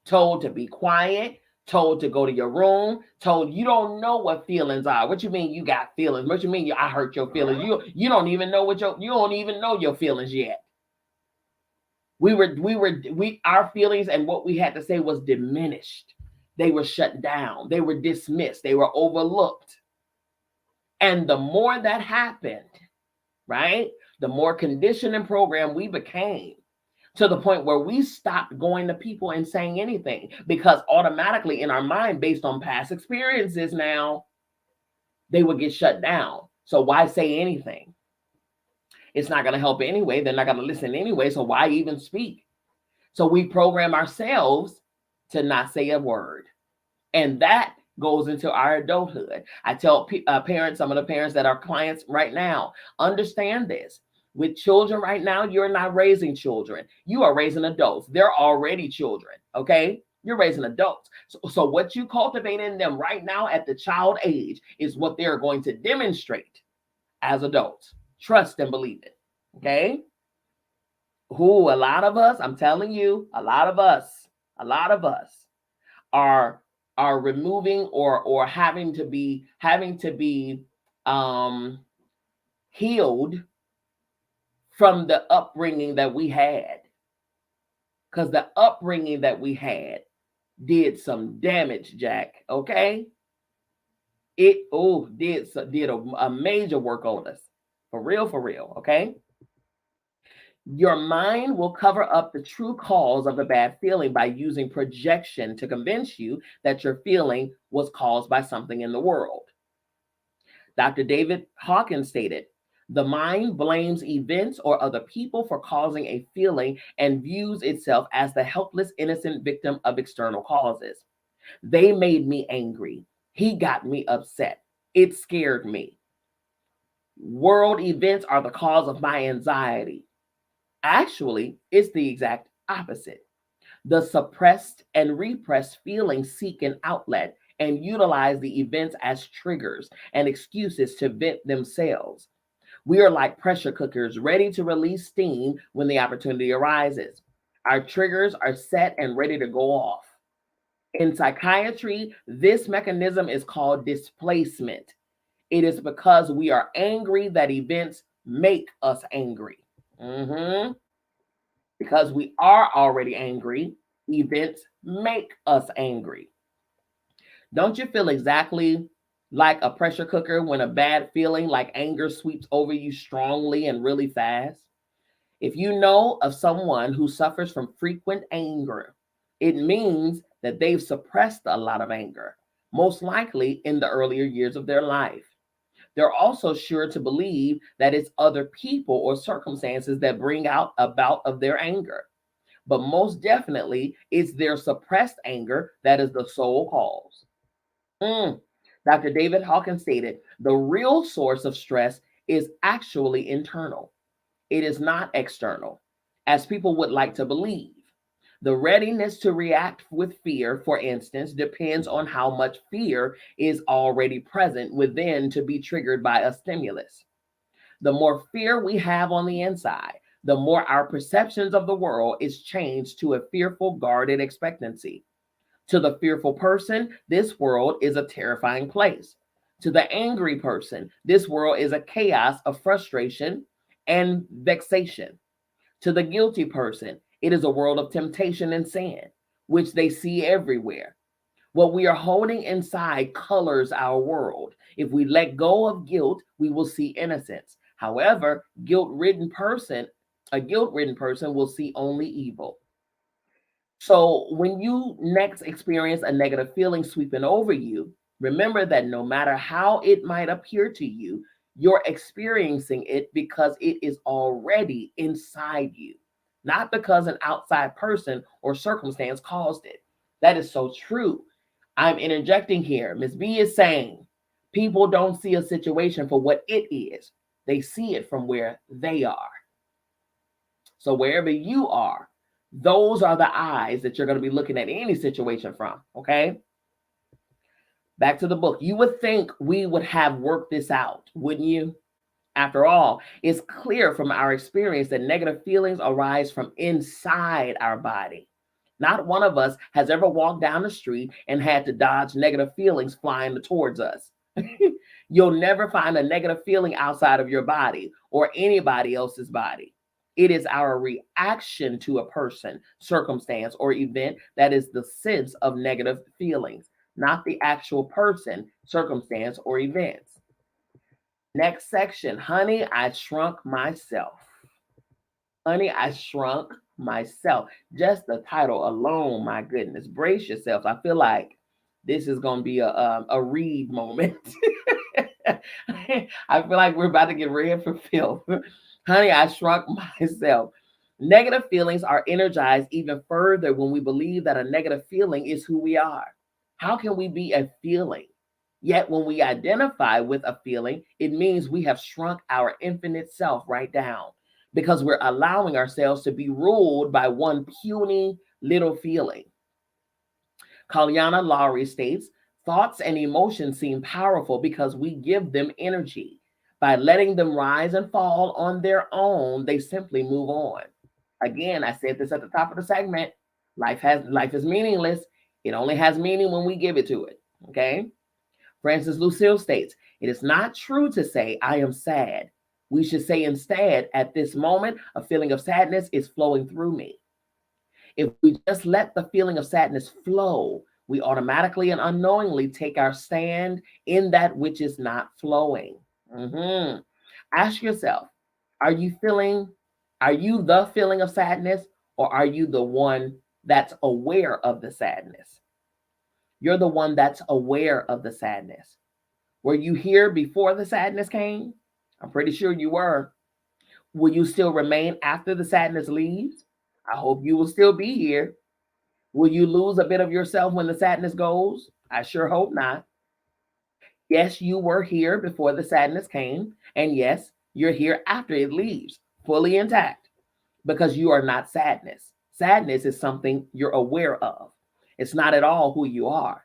Told to be quiet, told to go to your room, told you don't know what feelings are. What you mean you got feelings? What you mean I hurt your feelings? You don't even know you don't even know your feelings yet. Our feelings and what we had to say was diminished. They were shut down. They were dismissed. They were overlooked. And the more that happened, right, the more conditioned and programmed we became, to the point where we stopped going to people and saying anything, because automatically in our mind, based on past experiences now, they would get shut down. So why say anything? It's not going to help anyway. They're not going to listen anyway. So why even speak? So we program ourselves to not say a word. And that goes into our adulthood. I tell parents, some of the parents that are clients right now, understand this. With children right now, you're not raising children. You are raising adults. They're already children, okay? You're raising adults. So what you cultivate in them right now at the child age is what they're going to demonstrate as adults. Trust and believe it. Okay? Who a lot of us, I'm telling you, a lot of us are removing or having to be healed from the upbringing that we had, because the upbringing that we had did some damage, Jack. Okay, it did a major work on us, for real. Okay, your mind will cover up the true cause of a bad feeling by using projection to convince you that your feeling was caused by something in the world. Dr. David Hawkins stated, the mind blames events or other people for causing a feeling and views itself as the helpless, innocent victim of external causes. They made me angry. He got me upset. It scared me. World events are the cause of my anxiety. Actually, it's the exact opposite. The suppressed and repressed feelings seek an outlet and utilize the events as triggers and excuses to vent themselves. We are like pressure cookers ready to release steam when the opportunity arises. Our triggers are set and ready to go off. In psychiatry, this mechanism is called displacement. It is because we are angry that events make us angry. Because we are already angry, events make us angry. Don't you feel exactly like a pressure cooker when a bad feeling like anger sweeps over you strongly and really fast? If you know of someone who suffers from frequent anger, it means that they've suppressed a lot of anger, most likely in the earlier years of their life. They're also sure to believe that it's other people or circumstances that bring out a bout of their anger. But most definitely, it's their suppressed anger that is the sole cause. Dr. David Hawkins stated, the real source of stress is actually internal. It is not external, as people would like to believe. The readiness to react with fear, for instance, depends on how much fear is already present within to be triggered by a stimulus. The more fear we have on the inside, the more our perceptions of the world is changed to a fearful, guarded expectancy. To the fearful person, this world is a terrifying place. To the angry person, this world is a chaos of frustration and vexation. To the guilty person, it is a world of temptation and sin, which they see everywhere. What we are holding inside colors our world. If we let go of guilt, we will see innocence. However, a guilt-ridden person will see only evil. So when you next experience a negative feeling sweeping over you, remember that no matter how it might appear to you, you're experiencing it because it is already inside you, not because an outside person or circumstance caused it. That is so true. I'm interjecting here. Ms. B is saying people don't see a situation for what it is. They see it from where they are. So wherever you are, those are the eyes that you're going to be looking at any situation from, okay? Back to the book. You would think we would have worked this out, wouldn't you? After all, it's clear from our experience that negative feelings arise from inside our body. Not one of us has ever walked down the street and had to dodge negative feelings flying towards us. You'll never find a negative feeling outside of your body or anybody else's body. It is our reaction to a person, circumstance, or event that is the sense of negative feelings, not the actual person, circumstance, or events. Next section, honey, I shrunk myself. Honey, I shrunk myself. Just the title alone, my goodness, brace yourselves. I feel like this is going to be a read moment. I feel like we're about to get read for filth. Honey, I shrunk myself. Negative feelings are energized even further when we believe that a negative feeling is who we are. How can we be a feeling? Yet when we identify with a feeling, it means we have shrunk our infinite self right down because we're allowing ourselves to be ruled by one puny little feeling. Kalyana Lowry states, thoughts and emotions seem powerful because we give them energy. By letting them rise and fall on their own, they simply move on. Again, I said this at the top of the segment. Life is meaningless. It only has meaning when we give it to it. Okay? Francis Lucille states, it is not true to say, I am sad. We should say instead, at this moment, a feeling of sadness is flowing through me. If we just let the feeling of sadness flow, we automatically and unknowingly take our stand in that which is not flowing. Ask yourself, are you the feeling of sadness, or are you the one that's aware of the sadness? You're the one that's aware of the sadness. Were you here before the sadness came? I'm pretty sure you were. Will you still remain after the sadness leaves? I hope you will still be here. Will you lose a bit of yourself when the sadness goes? I sure hope not. Yes, you were here before the sadness came. And yes, you're here after it leaves, fully intact, because you are not sadness. Sadness is something you're aware of. It's not at all who you are.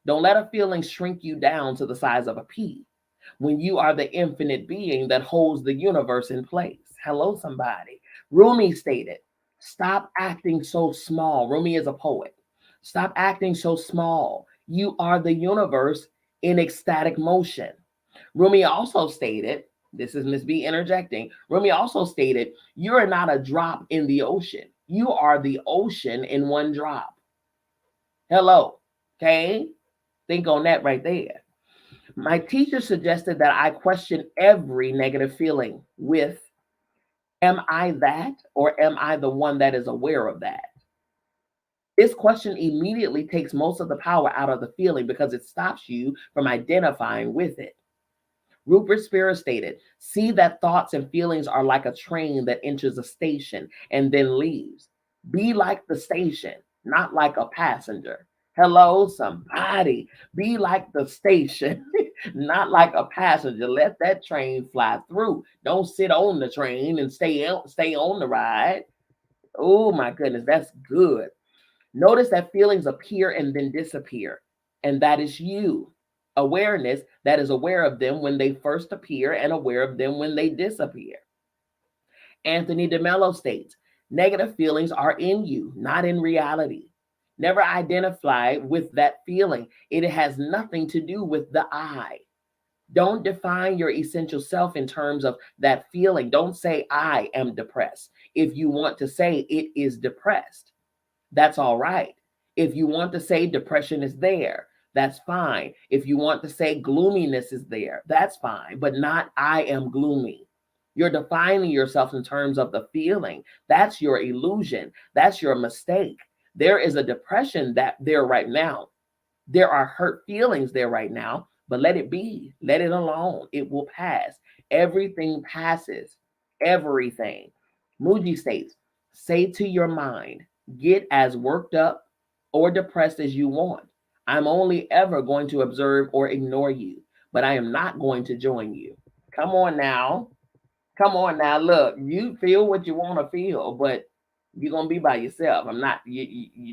Don't let a feeling shrink you down to the size of a pea when you are the infinite being that holds the universe in place. Hello, somebody. Rumi stated, stop acting so small. Rumi is a poet. Stop acting so small. You are the universe in ecstatic motion. Rumi also stated, this is Miss B interjecting, Rumi also stated, you are not a drop in the ocean. You are the ocean in one drop. Hello. Okay? Think on that right there. My teacher suggested that I question every negative feeling with, am I that, or am I the one that is aware of that? This question immediately takes most of the power out of the feeling because it stops you from identifying with it. Rupert Spira stated, see that thoughts and feelings are like a train that enters a station and then leaves. Be like the station, not like a passenger. Hello, somebody. Be like the station, not like a passenger. Let that train fly through. Don't sit on the train and stay on the ride. Oh my goodness, that's good. Notice that feelings appear and then disappear, and that is you. Awareness that is aware of them when they first appear and aware of them when they disappear. Anthony DeMello states, negative feelings are in you, not in reality. Never identify with that feeling. It has nothing to do with the I. Don't define your essential self in terms of that feeling. Don't say, I am depressed. If you want to say it is depressed, that's all right. If you want to say depression is there, that's fine. If you want to say gloominess is there, that's fine, but not I am gloomy. You're defining yourself in terms of the feeling. That's your illusion. That's your mistake. There is a depression that there right now. There are hurt feelings there right now, but let it be. Let it alone. It will pass. Everything passes. Everything. Muji states, say to your mind, get as worked up or depressed as you want. I'm only ever going to observe or ignore you, but I am not going to join you. Come on now. Come on now. Look, you feel what you want to feel, but you're going to be by yourself. I'm not,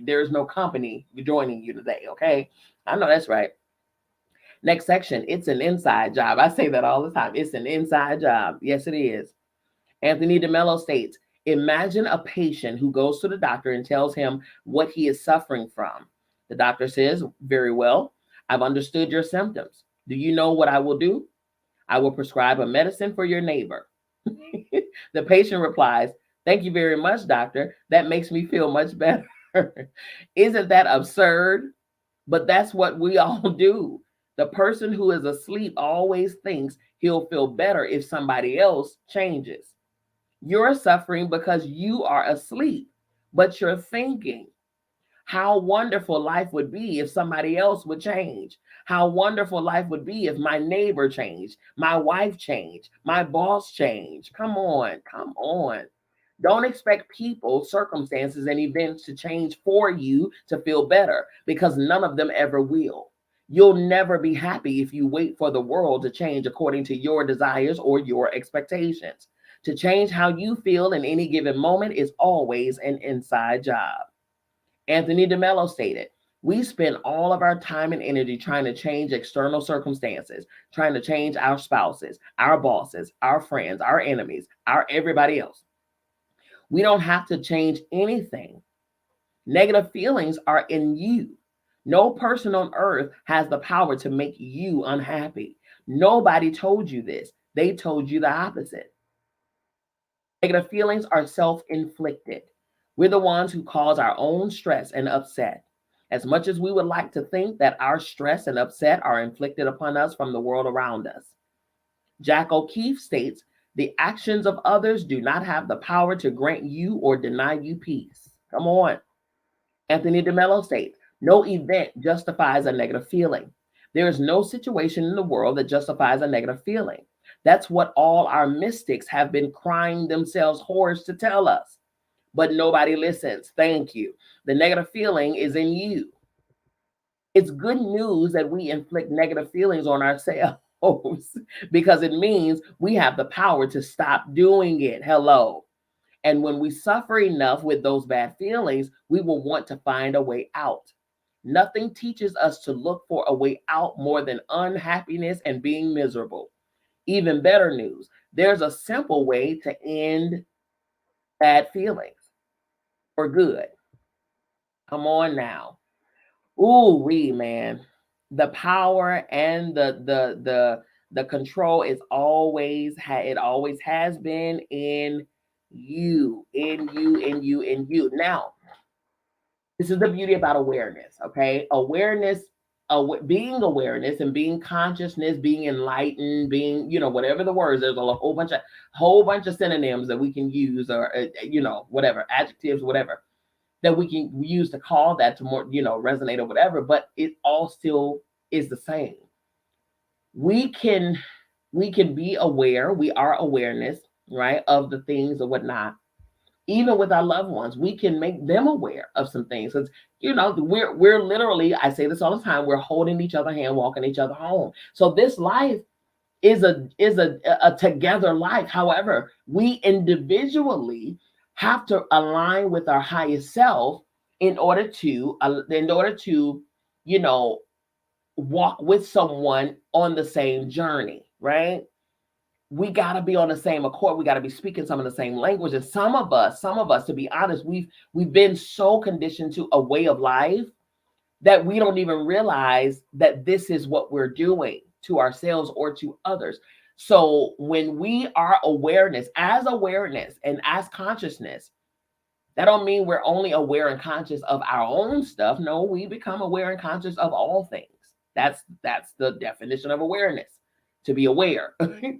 there's no company joining you today. Okay. I know that's right. Next section. It's an inside job. I say that all the time. It's an inside job. Yes, it is. Anthony DeMello states, imagine a patient who goes to the doctor and tells him what he is suffering from. The doctor says, very well, I've understood your symptoms. Do you know what I will do? I will prescribe a medicine for your neighbor. The patient replies, thank you very much, doctor. That makes me feel much better. Isn't that absurd? But that's what we all do. The person who is asleep always thinks he'll feel better if somebody else changes. You're suffering because you are asleep, but you're thinking. How wonderful life would be if somebody else would change. How wonderful life would be if my neighbor changed, my wife changed, my boss changed. Come on, come on. Don't expect people, circumstances, and events to change for you to feel better because none of them ever will. You'll never be happy if you wait for the world to change according to your desires or your expectations. To change how you feel in any given moment is always an inside job. Anthony DeMello stated, We spend all of our time and energy trying to change external circumstances, trying to change our spouses, our bosses, our friends, our enemies, our everybody else. We don't have to change anything. Negative feelings are in you. No person on earth has the power to make you unhappy. Nobody told you this. They told you the opposite. Negative feelings are self-inflicted. We're the ones who cause our own stress and upset. As much as we would like to think that our stress and upset are inflicted upon us from the world around us. Jack O'Keefe states, the actions of others do not have the power to grant you or deny you peace. Come on. Anthony DeMello states, no event justifies a negative feeling. There is no situation in the world that justifies a negative feeling. That's what all our mystics have been crying themselves hoarse to tell us. But nobody listens. Thank you. The negative feeling is in you. It's good news that we inflict negative feelings on ourselves because it means we have the power to stop doing it. Hello. And when we suffer enough with those bad feelings, we will want to find a way out. Nothing teaches us to look for a way out more than unhappiness and being miserable. Even better news, there's a simple way to end bad feelings for good. Come on now. Ooh, man. The power and the control is always it always has been in you. Now, this is the beauty about awareness, okay? Being awareness and being consciousness, being enlightened, being, whatever the words, there's a whole bunch of synonyms that we can use, or whatever, adjectives, whatever, that we can use to call that to more, resonate or whatever, but it all still is the same. We can be aware, we are awareness, right, of the things or whatnot. Even with our loved ones, we can make them aware of some things. Because, we're literally, I say this all the time, we're holding each other's hand, walking each other home. So this life is a together life. However, we individually have to align with our highest self in order to walk with someone on the same journey, right? We got to be on the same accord. We got to be speaking some of the same language. And some of us, to be honest, we've been so conditioned to a way of life that we don't even realize that this is what we're doing to ourselves or to others. So when we are awareness and as consciousness, that don't mean we're only aware and conscious of our own stuff. No, we become aware and conscious of all things. That's the definition of awareness. To be aware,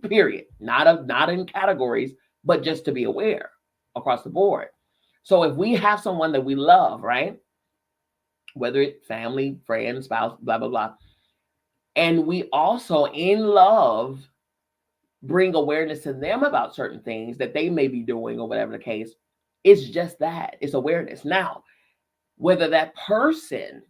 period. Not in categories, but just to be aware across the board. So if we have someone that we love, right? Whether it's family, friend, spouse, blah, blah, blah. And we also in love bring awareness to them about certain things that they may be doing or whatever the case. It's just that. It's awareness. Now, whether that person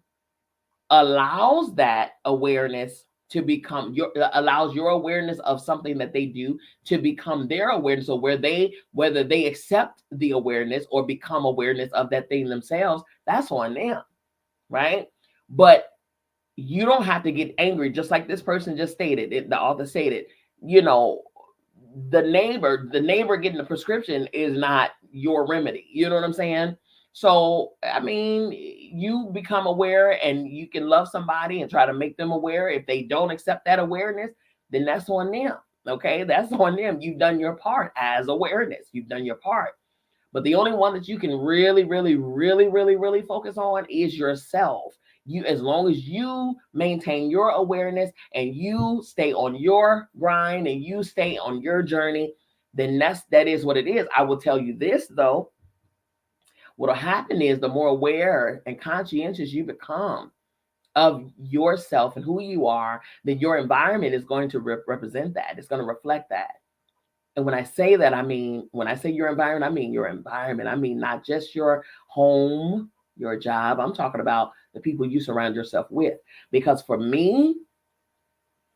allows that awareness to become allows your awareness of something that they do to become their awareness, or whether they accept the awareness or become awareness of that thing themselves, that's on them, right? But you don't have to get angry, just like this person just stated, the author stated, the neighbor getting the prescription is not your remedy. You know what I'm saying? So, I mean, you become aware and you can love somebody and try to make them aware. If they don't accept that awareness, then that's on them. Okay, that's on them. You've done your part as awareness. You've done your part. But the only one that you can really, really, really, really, really focus on is yourself. As long as you maintain your awareness and you stay on your grind and you stay on your journey, then that is what it is. I will tell you this though. What'll happen is the more aware and conscientious you become of yourself and who you are, then your environment is going to represent that. It's going to reflect that. And when I say that, when I say your environment, I mean your environment. I mean not just your home, your job. I'm talking about the people you surround yourself with. Because for me,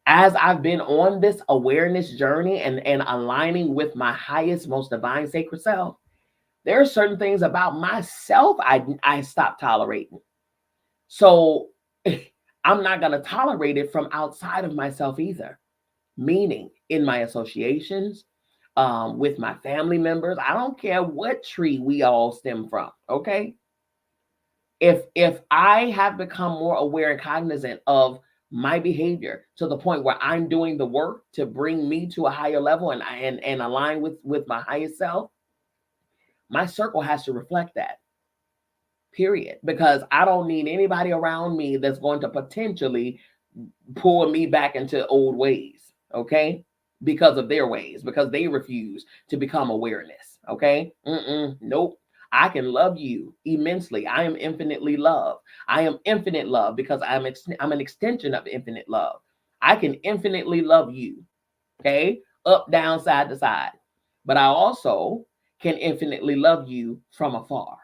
as I've been on this awareness journey and aligning with my highest, most divine, sacred self, there are certain things about myself I stopped tolerating. So I'm not going to tolerate it from outside of myself either. Meaning in my associations, with my family members. I don't care what tree we all stem from. Okay. If I have become more aware and cognizant of my behavior to the point where I'm doing the work to bring me to a higher level and align with my highest self, my circle has to reflect that. Period. Because I don't need anybody around me that's going to potentially pull me back into old ways. Okay. Because of their ways, because they refuse to become awareness. Okay. Nope. I can love you immensely. I am infinitely love. I am infinite love because I'm an extension of infinite love. I can infinitely love you. Okay. Up, down, side to side. But I also can infinitely love you from afar.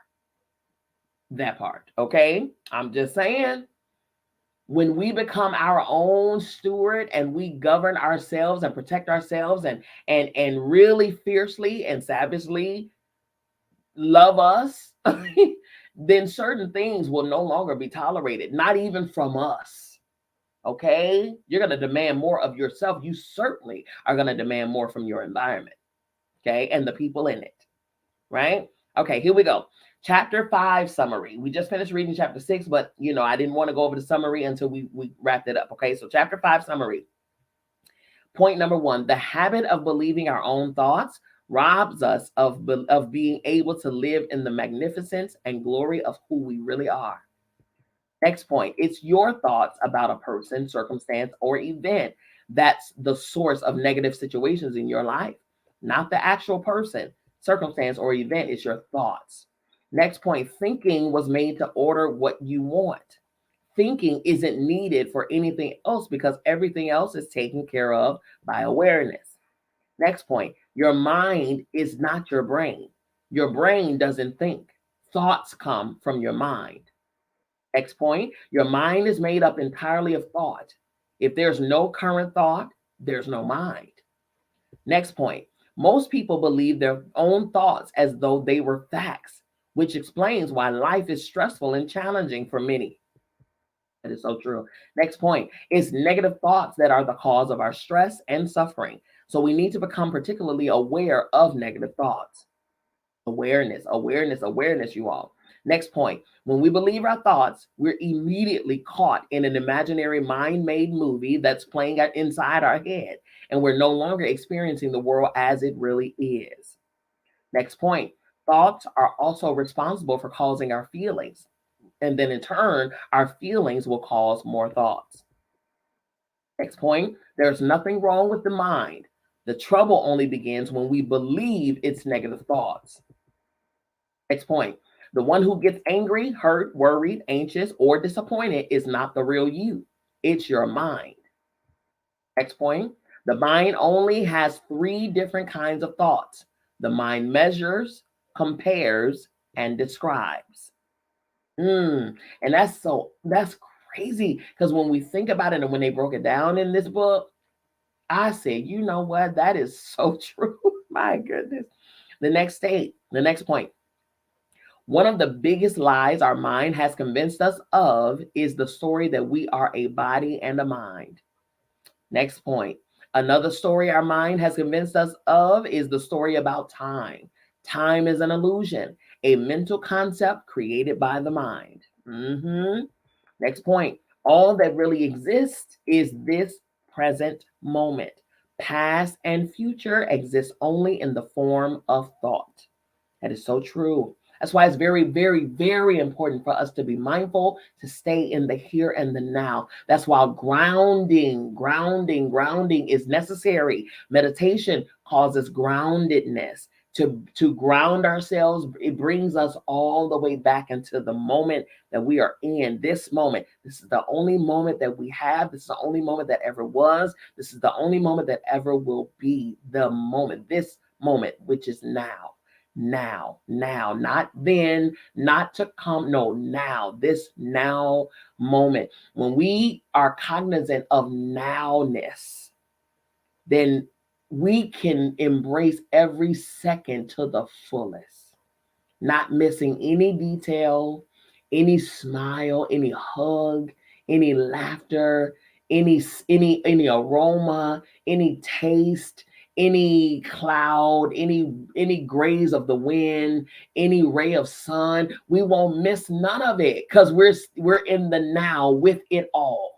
That part. Okay. I'm just saying, when we become our own steward and we govern ourselves and protect ourselves and really fiercely and savagely love us, then certain things will no longer be tolerated, not even from us. Okay? You're going to demand more of yourself. You certainly are going to demand more from your environment. Okay? And the people in it. Right? Okay, here we go. Chapter 5 summary. We just finished reading chapter 6, but I didn't want to go over the summary until we wrapped it up. Okay, so chapter 5 summary. Point number 1, the habit of believing our own thoughts robs us of being able to live in the magnificence and glory of who we really are. Next point, it's your thoughts about a person, circumstance, or event that's the source of negative situations in your life, not the actual person, circumstance, or event. It's your thoughts. Next point, thinking was made to order what you want. Thinking isn't needed for anything else because everything else is taken care of by awareness. Next point, your mind is not your brain. Your brain doesn't think. Thoughts come from your mind. Next point, your mind is made up entirely of thought. If there's no current thought, there's no mind. Next point, most people believe their own thoughts as though they were facts, which explains why life is stressful and challenging for many. That is so true. Next point, it's negative thoughts that are the cause of our stress and suffering. So we need to become particularly aware of negative thoughts. Awareness, you all. Next point, when we believe our thoughts, we're immediately caught in an imaginary mind-made movie that's playing inside our head, and we're no longer experiencing the world as it really is. Next point, thoughts are also responsible for causing our feelings, and then in turn, our feelings will cause more thoughts. Next point, there's nothing wrong with the mind. The trouble only begins when we believe it's negative thoughts. Next point, the one who gets angry, hurt, worried, anxious, or disappointed is not the real you. It's your mind. Next point, the mind only has 3 different kinds of thoughts. The mind measures, compares, and describes. And that's crazy because when we think about it and when they broke it down in this book, I said, you know what? That is so true. My goodness. The next point. One of the biggest lies our mind has convinced us of is the story that we are a body and a mind. Next point. Another story our mind has convinced us of is the story about time. Time is an illusion, a mental concept created by the mind. Next point. All that really exists is this present moment. Past and future exist only in the form of thought. That is so true. That's why it's very, very, very important for us to be mindful, to stay in the here and the now. That's why grounding is necessary. Meditation causes groundedness. To ground ourselves, it brings us all the way back into the moment that we are in. This moment. This is the only moment that we have. This is the only moment that ever was. This is the only moment that ever will be. The moment. This moment, which is now. Now, not then, not to come. No, now, this now moment. When we are cognizant of nowness, then we can embrace every second to the fullest, not missing any detail, any smile, any hug, any laughter, any aroma, any taste, any cloud, any graze of the wind, any ray of sun. We won't miss none of it because we're in the now with it all.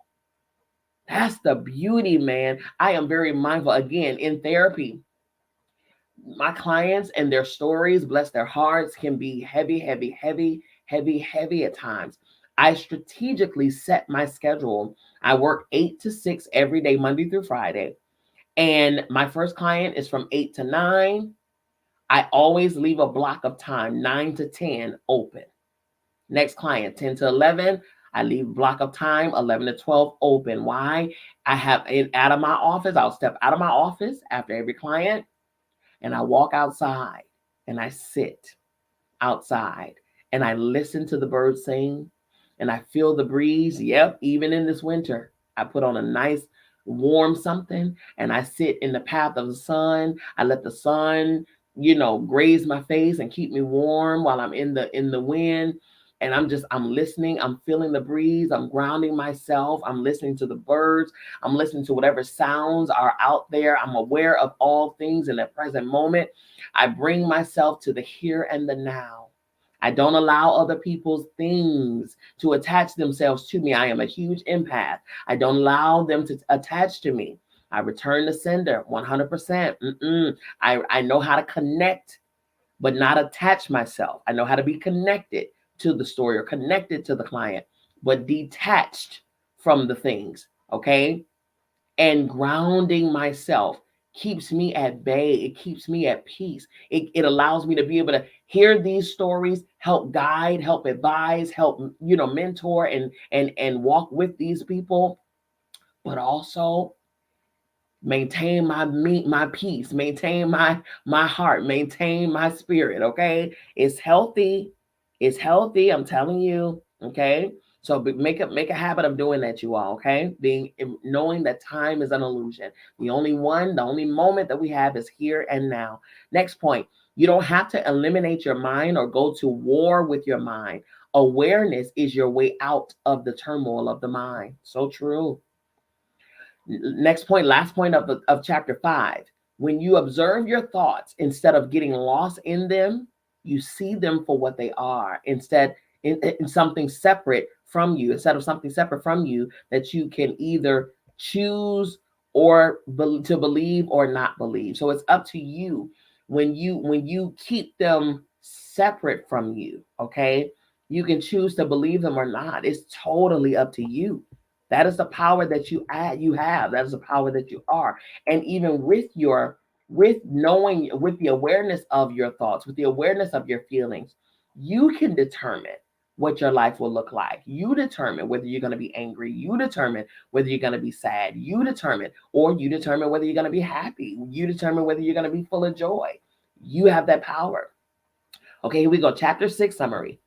That's the beauty, man. I am very mindful. Again, in therapy, my clients and their stories, bless their hearts, can be heavy, heavy, heavy, heavy, heavy at times. I strategically set my schedule. I work 8 to 6 every day, Monday through Friday. And my first client is from 8 to 9. I always leave a block of time, 9 to 10, open. Next client, 10 to 11. I leave block of time, 11 to 12, open. Why? I have it out of my office. I'll step out of my office after every client and I walk outside and I sit outside and I listen to the birds sing and I feel the breeze. Yep, even in this winter, I put on a nice warm something and I sit in the path of the sun. I let the sun, graze my face and keep me warm while I'm in the wind. And I'm listening, I'm feeling the breeze, I'm grounding myself, I'm listening to the birds, I'm listening to whatever sounds are out there. I'm aware of all things in the present moment. I bring myself to the here and the now. I don't allow other people's things to attach themselves to me. I am a huge empath. I don't allow them to attach to me. I return the sender 100%. I know how to connect, but not attach myself. I know how to be connected to the story or connected to the client, but detached from the things. Okay. And grounding myself keeps me at bay. It keeps me at peace. It allows me to be able to hear these stories, help guide, help advise, help, mentor and walk with these people, but also maintain my peace, maintain my heart, maintain my spirit. Okay. It's healthy. It's healthy. I'm telling you. Okay. So make a habit of doing that, you all. Okay. Knowing that time is an illusion. The only moment that we have is here and now. Next point. You don't have to eliminate your mind or go to war with your mind. Awareness is your way out of the turmoil of the mind. So true. Next point, last point of chapter 5. When you observe your thoughts, instead of getting lost in them, you see them for what they are, instead in something separate from you, instead of something separate from you that you can either choose or to believe or not believe. So it's up to you when you keep them separate from you. Okay, you can choose to believe them or not. It's totally up to you. That is the power that you have. That is the power that you are. And even with knowing, with the awareness of your thoughts, with the awareness of your feelings, you can determine what your life will look like. You determine whether you're going to be angry. You determine whether you're going to be sad. You determine whether you're going to be happy. You determine whether you're going to be full of joy. You have that power. Okay, here we go. Chapter 6 summary.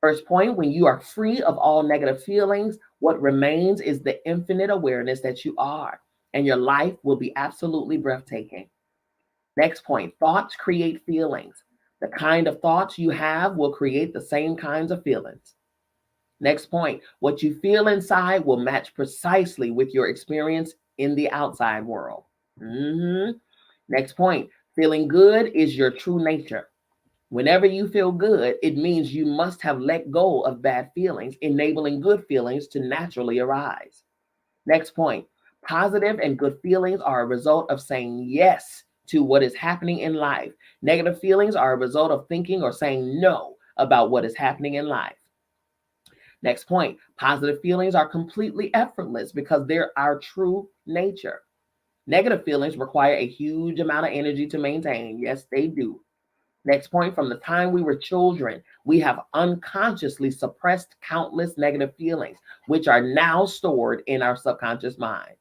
First point, when you are free of all negative feelings, what remains is the infinite awareness that you are, and your life will be absolutely breathtaking. Next point, thoughts create feelings. The kind of thoughts you have will create the same kinds of feelings. Next point, what you feel inside will match precisely with your experience in the outside world. Next point, feeling good is your true nature. Whenever you feel good, it means you must have let go of bad feelings, enabling good feelings to naturally arise. Next point, positive and good feelings are a result of saying yes to what is happening in life. Negative feelings are a result of thinking or saying no about what is happening in life. Next point, positive feelings are completely effortless because they're our true nature. Negative feelings require a huge amount of energy to maintain. Yes, they do. Next point, from the time we were children, we have unconsciously suppressed countless negative feelings, which are now stored in our subconscious mind.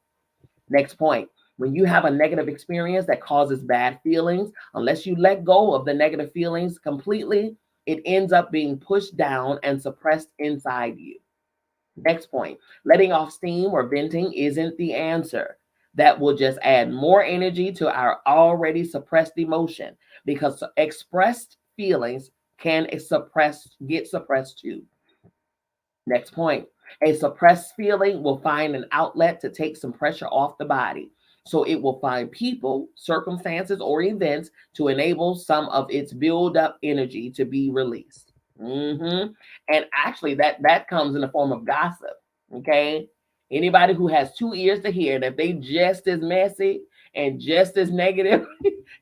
Next point, when you have a negative experience that causes bad feelings, unless you let go of the negative feelings completely, it ends up being pushed down and suppressed inside you. Next point, letting off steam or venting isn't the answer. That will just add more energy to our already suppressed emotion, because expressed feelings can get suppressed too. Next point. A suppressed feeling will find an outlet to take some pressure off the body. So it will find people, circumstances, or events to enable some of its build up energy to be released. And actually, that comes in the form of gossip. Okay. Anybody who has two ears to hear, and if they just as messy and just as negative,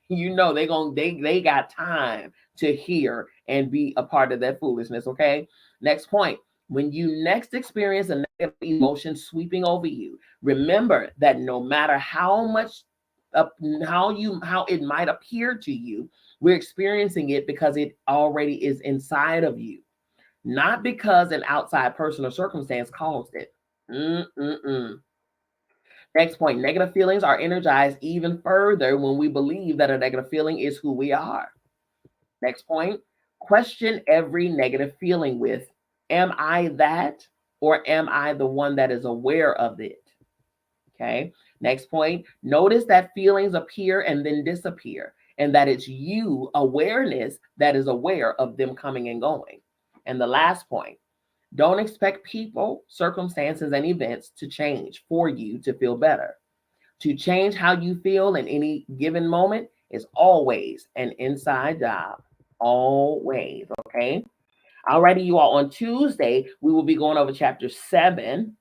they got time to hear and be a part of that foolishness. Okay. Next point. When you next experience a negative emotion sweeping over you, remember that no matter how much how it might appear to you, we're experiencing it because it already is inside of you, not because an outside person or circumstance caused it. Mm-mm-mm. Next point. Negative feelings are energized even further when we believe that a negative feeling is who we are. Next point. Question every negative feeling with, am I that, or am I the one that is aware of it? Okay. Next point. Notice that feelings appear and then disappear, and that it's you, awareness, that is aware of them coming and going. And the last point. Don't expect people, circumstances, and events to change for you to feel better. To change how you feel in any given moment is always an inside job. Always. Okay. Alrighty, you all. On Tuesday, we will be going over chapter 7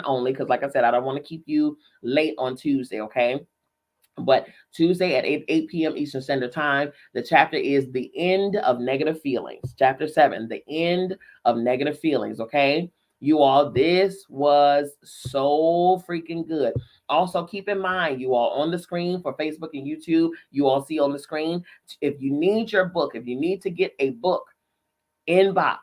only, because like I said, I don't want to keep you late on Tuesday. Okay. But Tuesday at 8 p.m. Eastern Standard Time, the chapter is the end of negative feelings. Chapter 7, the end of negative feelings. Okay. You all, this was so freaking good. Also, keep in mind, you all, on the screen for Facebook and YouTube, you all see on the screen, if you need your book, if you need to get a book, inbox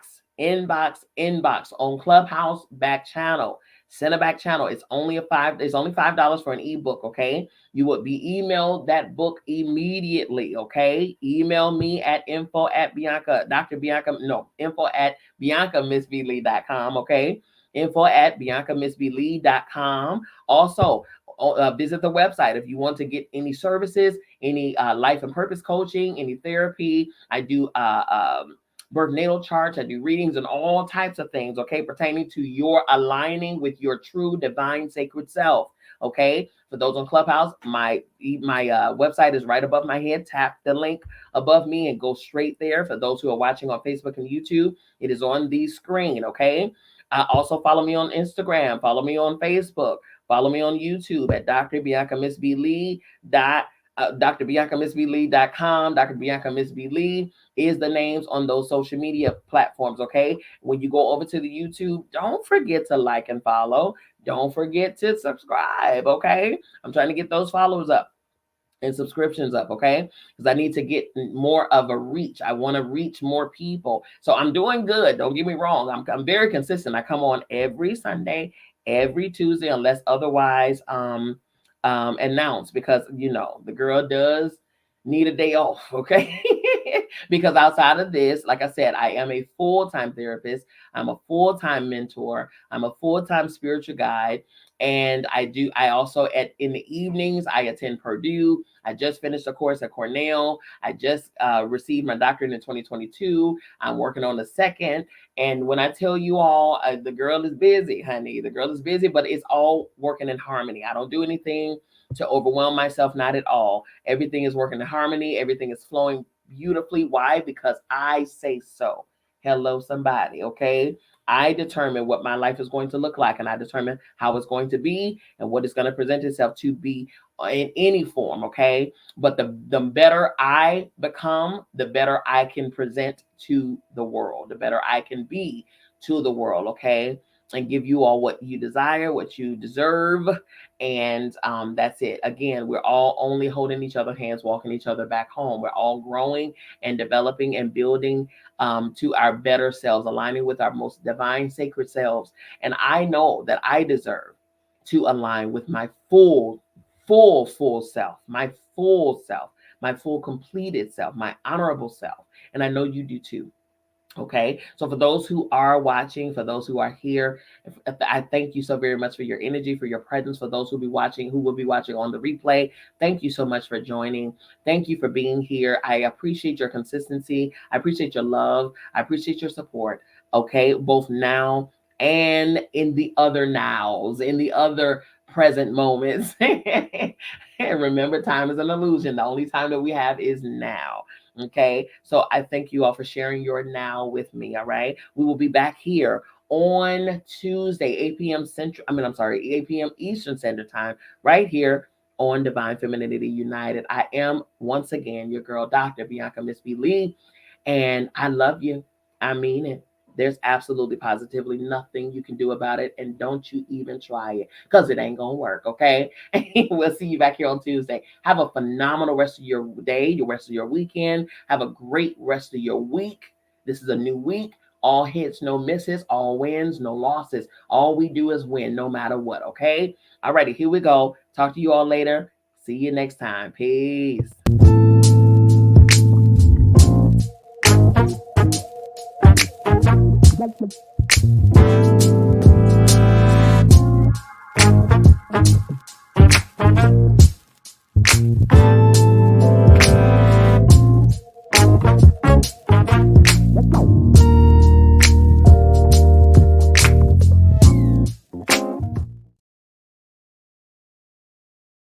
on Clubhouse back channel. Send a back channel. It's only $5 for an ebook. Okay. You would be emailed that book immediately. Okay. Email me at info at Bianca, Dr. Bianca, no, info at BiancaMissBlee.com. Okay. Info at BiancaMissBlee.com. Also, visit the website if you want to get any services, any life and purpose coaching, any therapy. I do birth natal charts. I do readings and all types of things, okay, pertaining to your aligning with your true divine sacred self. Okay. For those on Clubhouse, my website is right above my head. Tap the link above me and go straight there. For those who are watching on Facebook and YouTube, it is on the screen. Okay. Also follow me on Instagram. Follow me on Facebook. Follow me on YouTube at Dr. Bianca Miss B. Lee. DrBiancaMissBlee.com. Dr. Bianca Miss B. Lee is the names on those social media platforms. Okay. When you go over to the YouTube, don't forget to like and follow. Don't forget to subscribe. Okay. I'm trying to get those followers up and subscriptions up, okay? Because I need to get more of a reach. I want to reach more people. So I'm doing good. Don't get me wrong. I'm very consistent. I come on every Sunday, every Tuesday, unless otherwise announced, because the girl does need a day off, okay? Because outside of this, like I said, I am a full-time therapist. I'm a full-time mentor. I'm a full-time spiritual guide. And I also in the evenings, I attend Purdue. I just finished a course at Cornell. I just received my doctorate in 2022. I'm working on the second. And when I tell you all, the girl is busy, honey. The girl is busy, but it's all working in harmony. I don't do anything to overwhelm myself, not at all. Everything is working in harmony. Everything is flowing beautifully. Why? Because I say so. Hello, somebody. Okay. I determine what my life is going to look like, and I determine how it's going to be and what it's going to present itself to be in any form. Okay. But the better I become, the better I can present to the world, the better I can be to the world. Okay. And give you all what you desire, what you deserve. And that's it. Again, we're all only holding each other's hands, walking each other back home. We're all growing and developing and building to our better selves, aligning with our most divine, sacred selves. And I know that I deserve to align with my full self, my full self, my full completed self, my honorable self. And I know you do too. Okay. So for those who are watching, for those who are here, I thank you so very much for your energy, for your presence. For those who will be watching on the replay, thank you so much for joining. Thank you for being here. I appreciate your consistency. I appreciate your love. I appreciate your support. Okay. Both now and in the other nows, in the other present moments. And remember, time is an illusion. The only time that we have is now. Okay. So I thank you all for sharing your now with me. All right. We will be back here on Tuesday, 8 p.m. Central. I'm sorry, 8 p.m. Eastern Standard Time, right here on Divine Femininity United. I am once again your girl, Dr. Bianca Miss B. Lee, and I love you. I mean it. There's absolutely positively nothing you can do about it. And don't you even try it, because it ain't going to work. Okay. We'll see you back here on Tuesday. Have a phenomenal rest of your day, your rest of your weekend. Have a great rest of your week. This is a new week. All hits, no misses, all wins, no losses. All we do is win no matter what. Okay. Alrighty, here we go. Talk to you all later. See you next time. Peace. Thank you.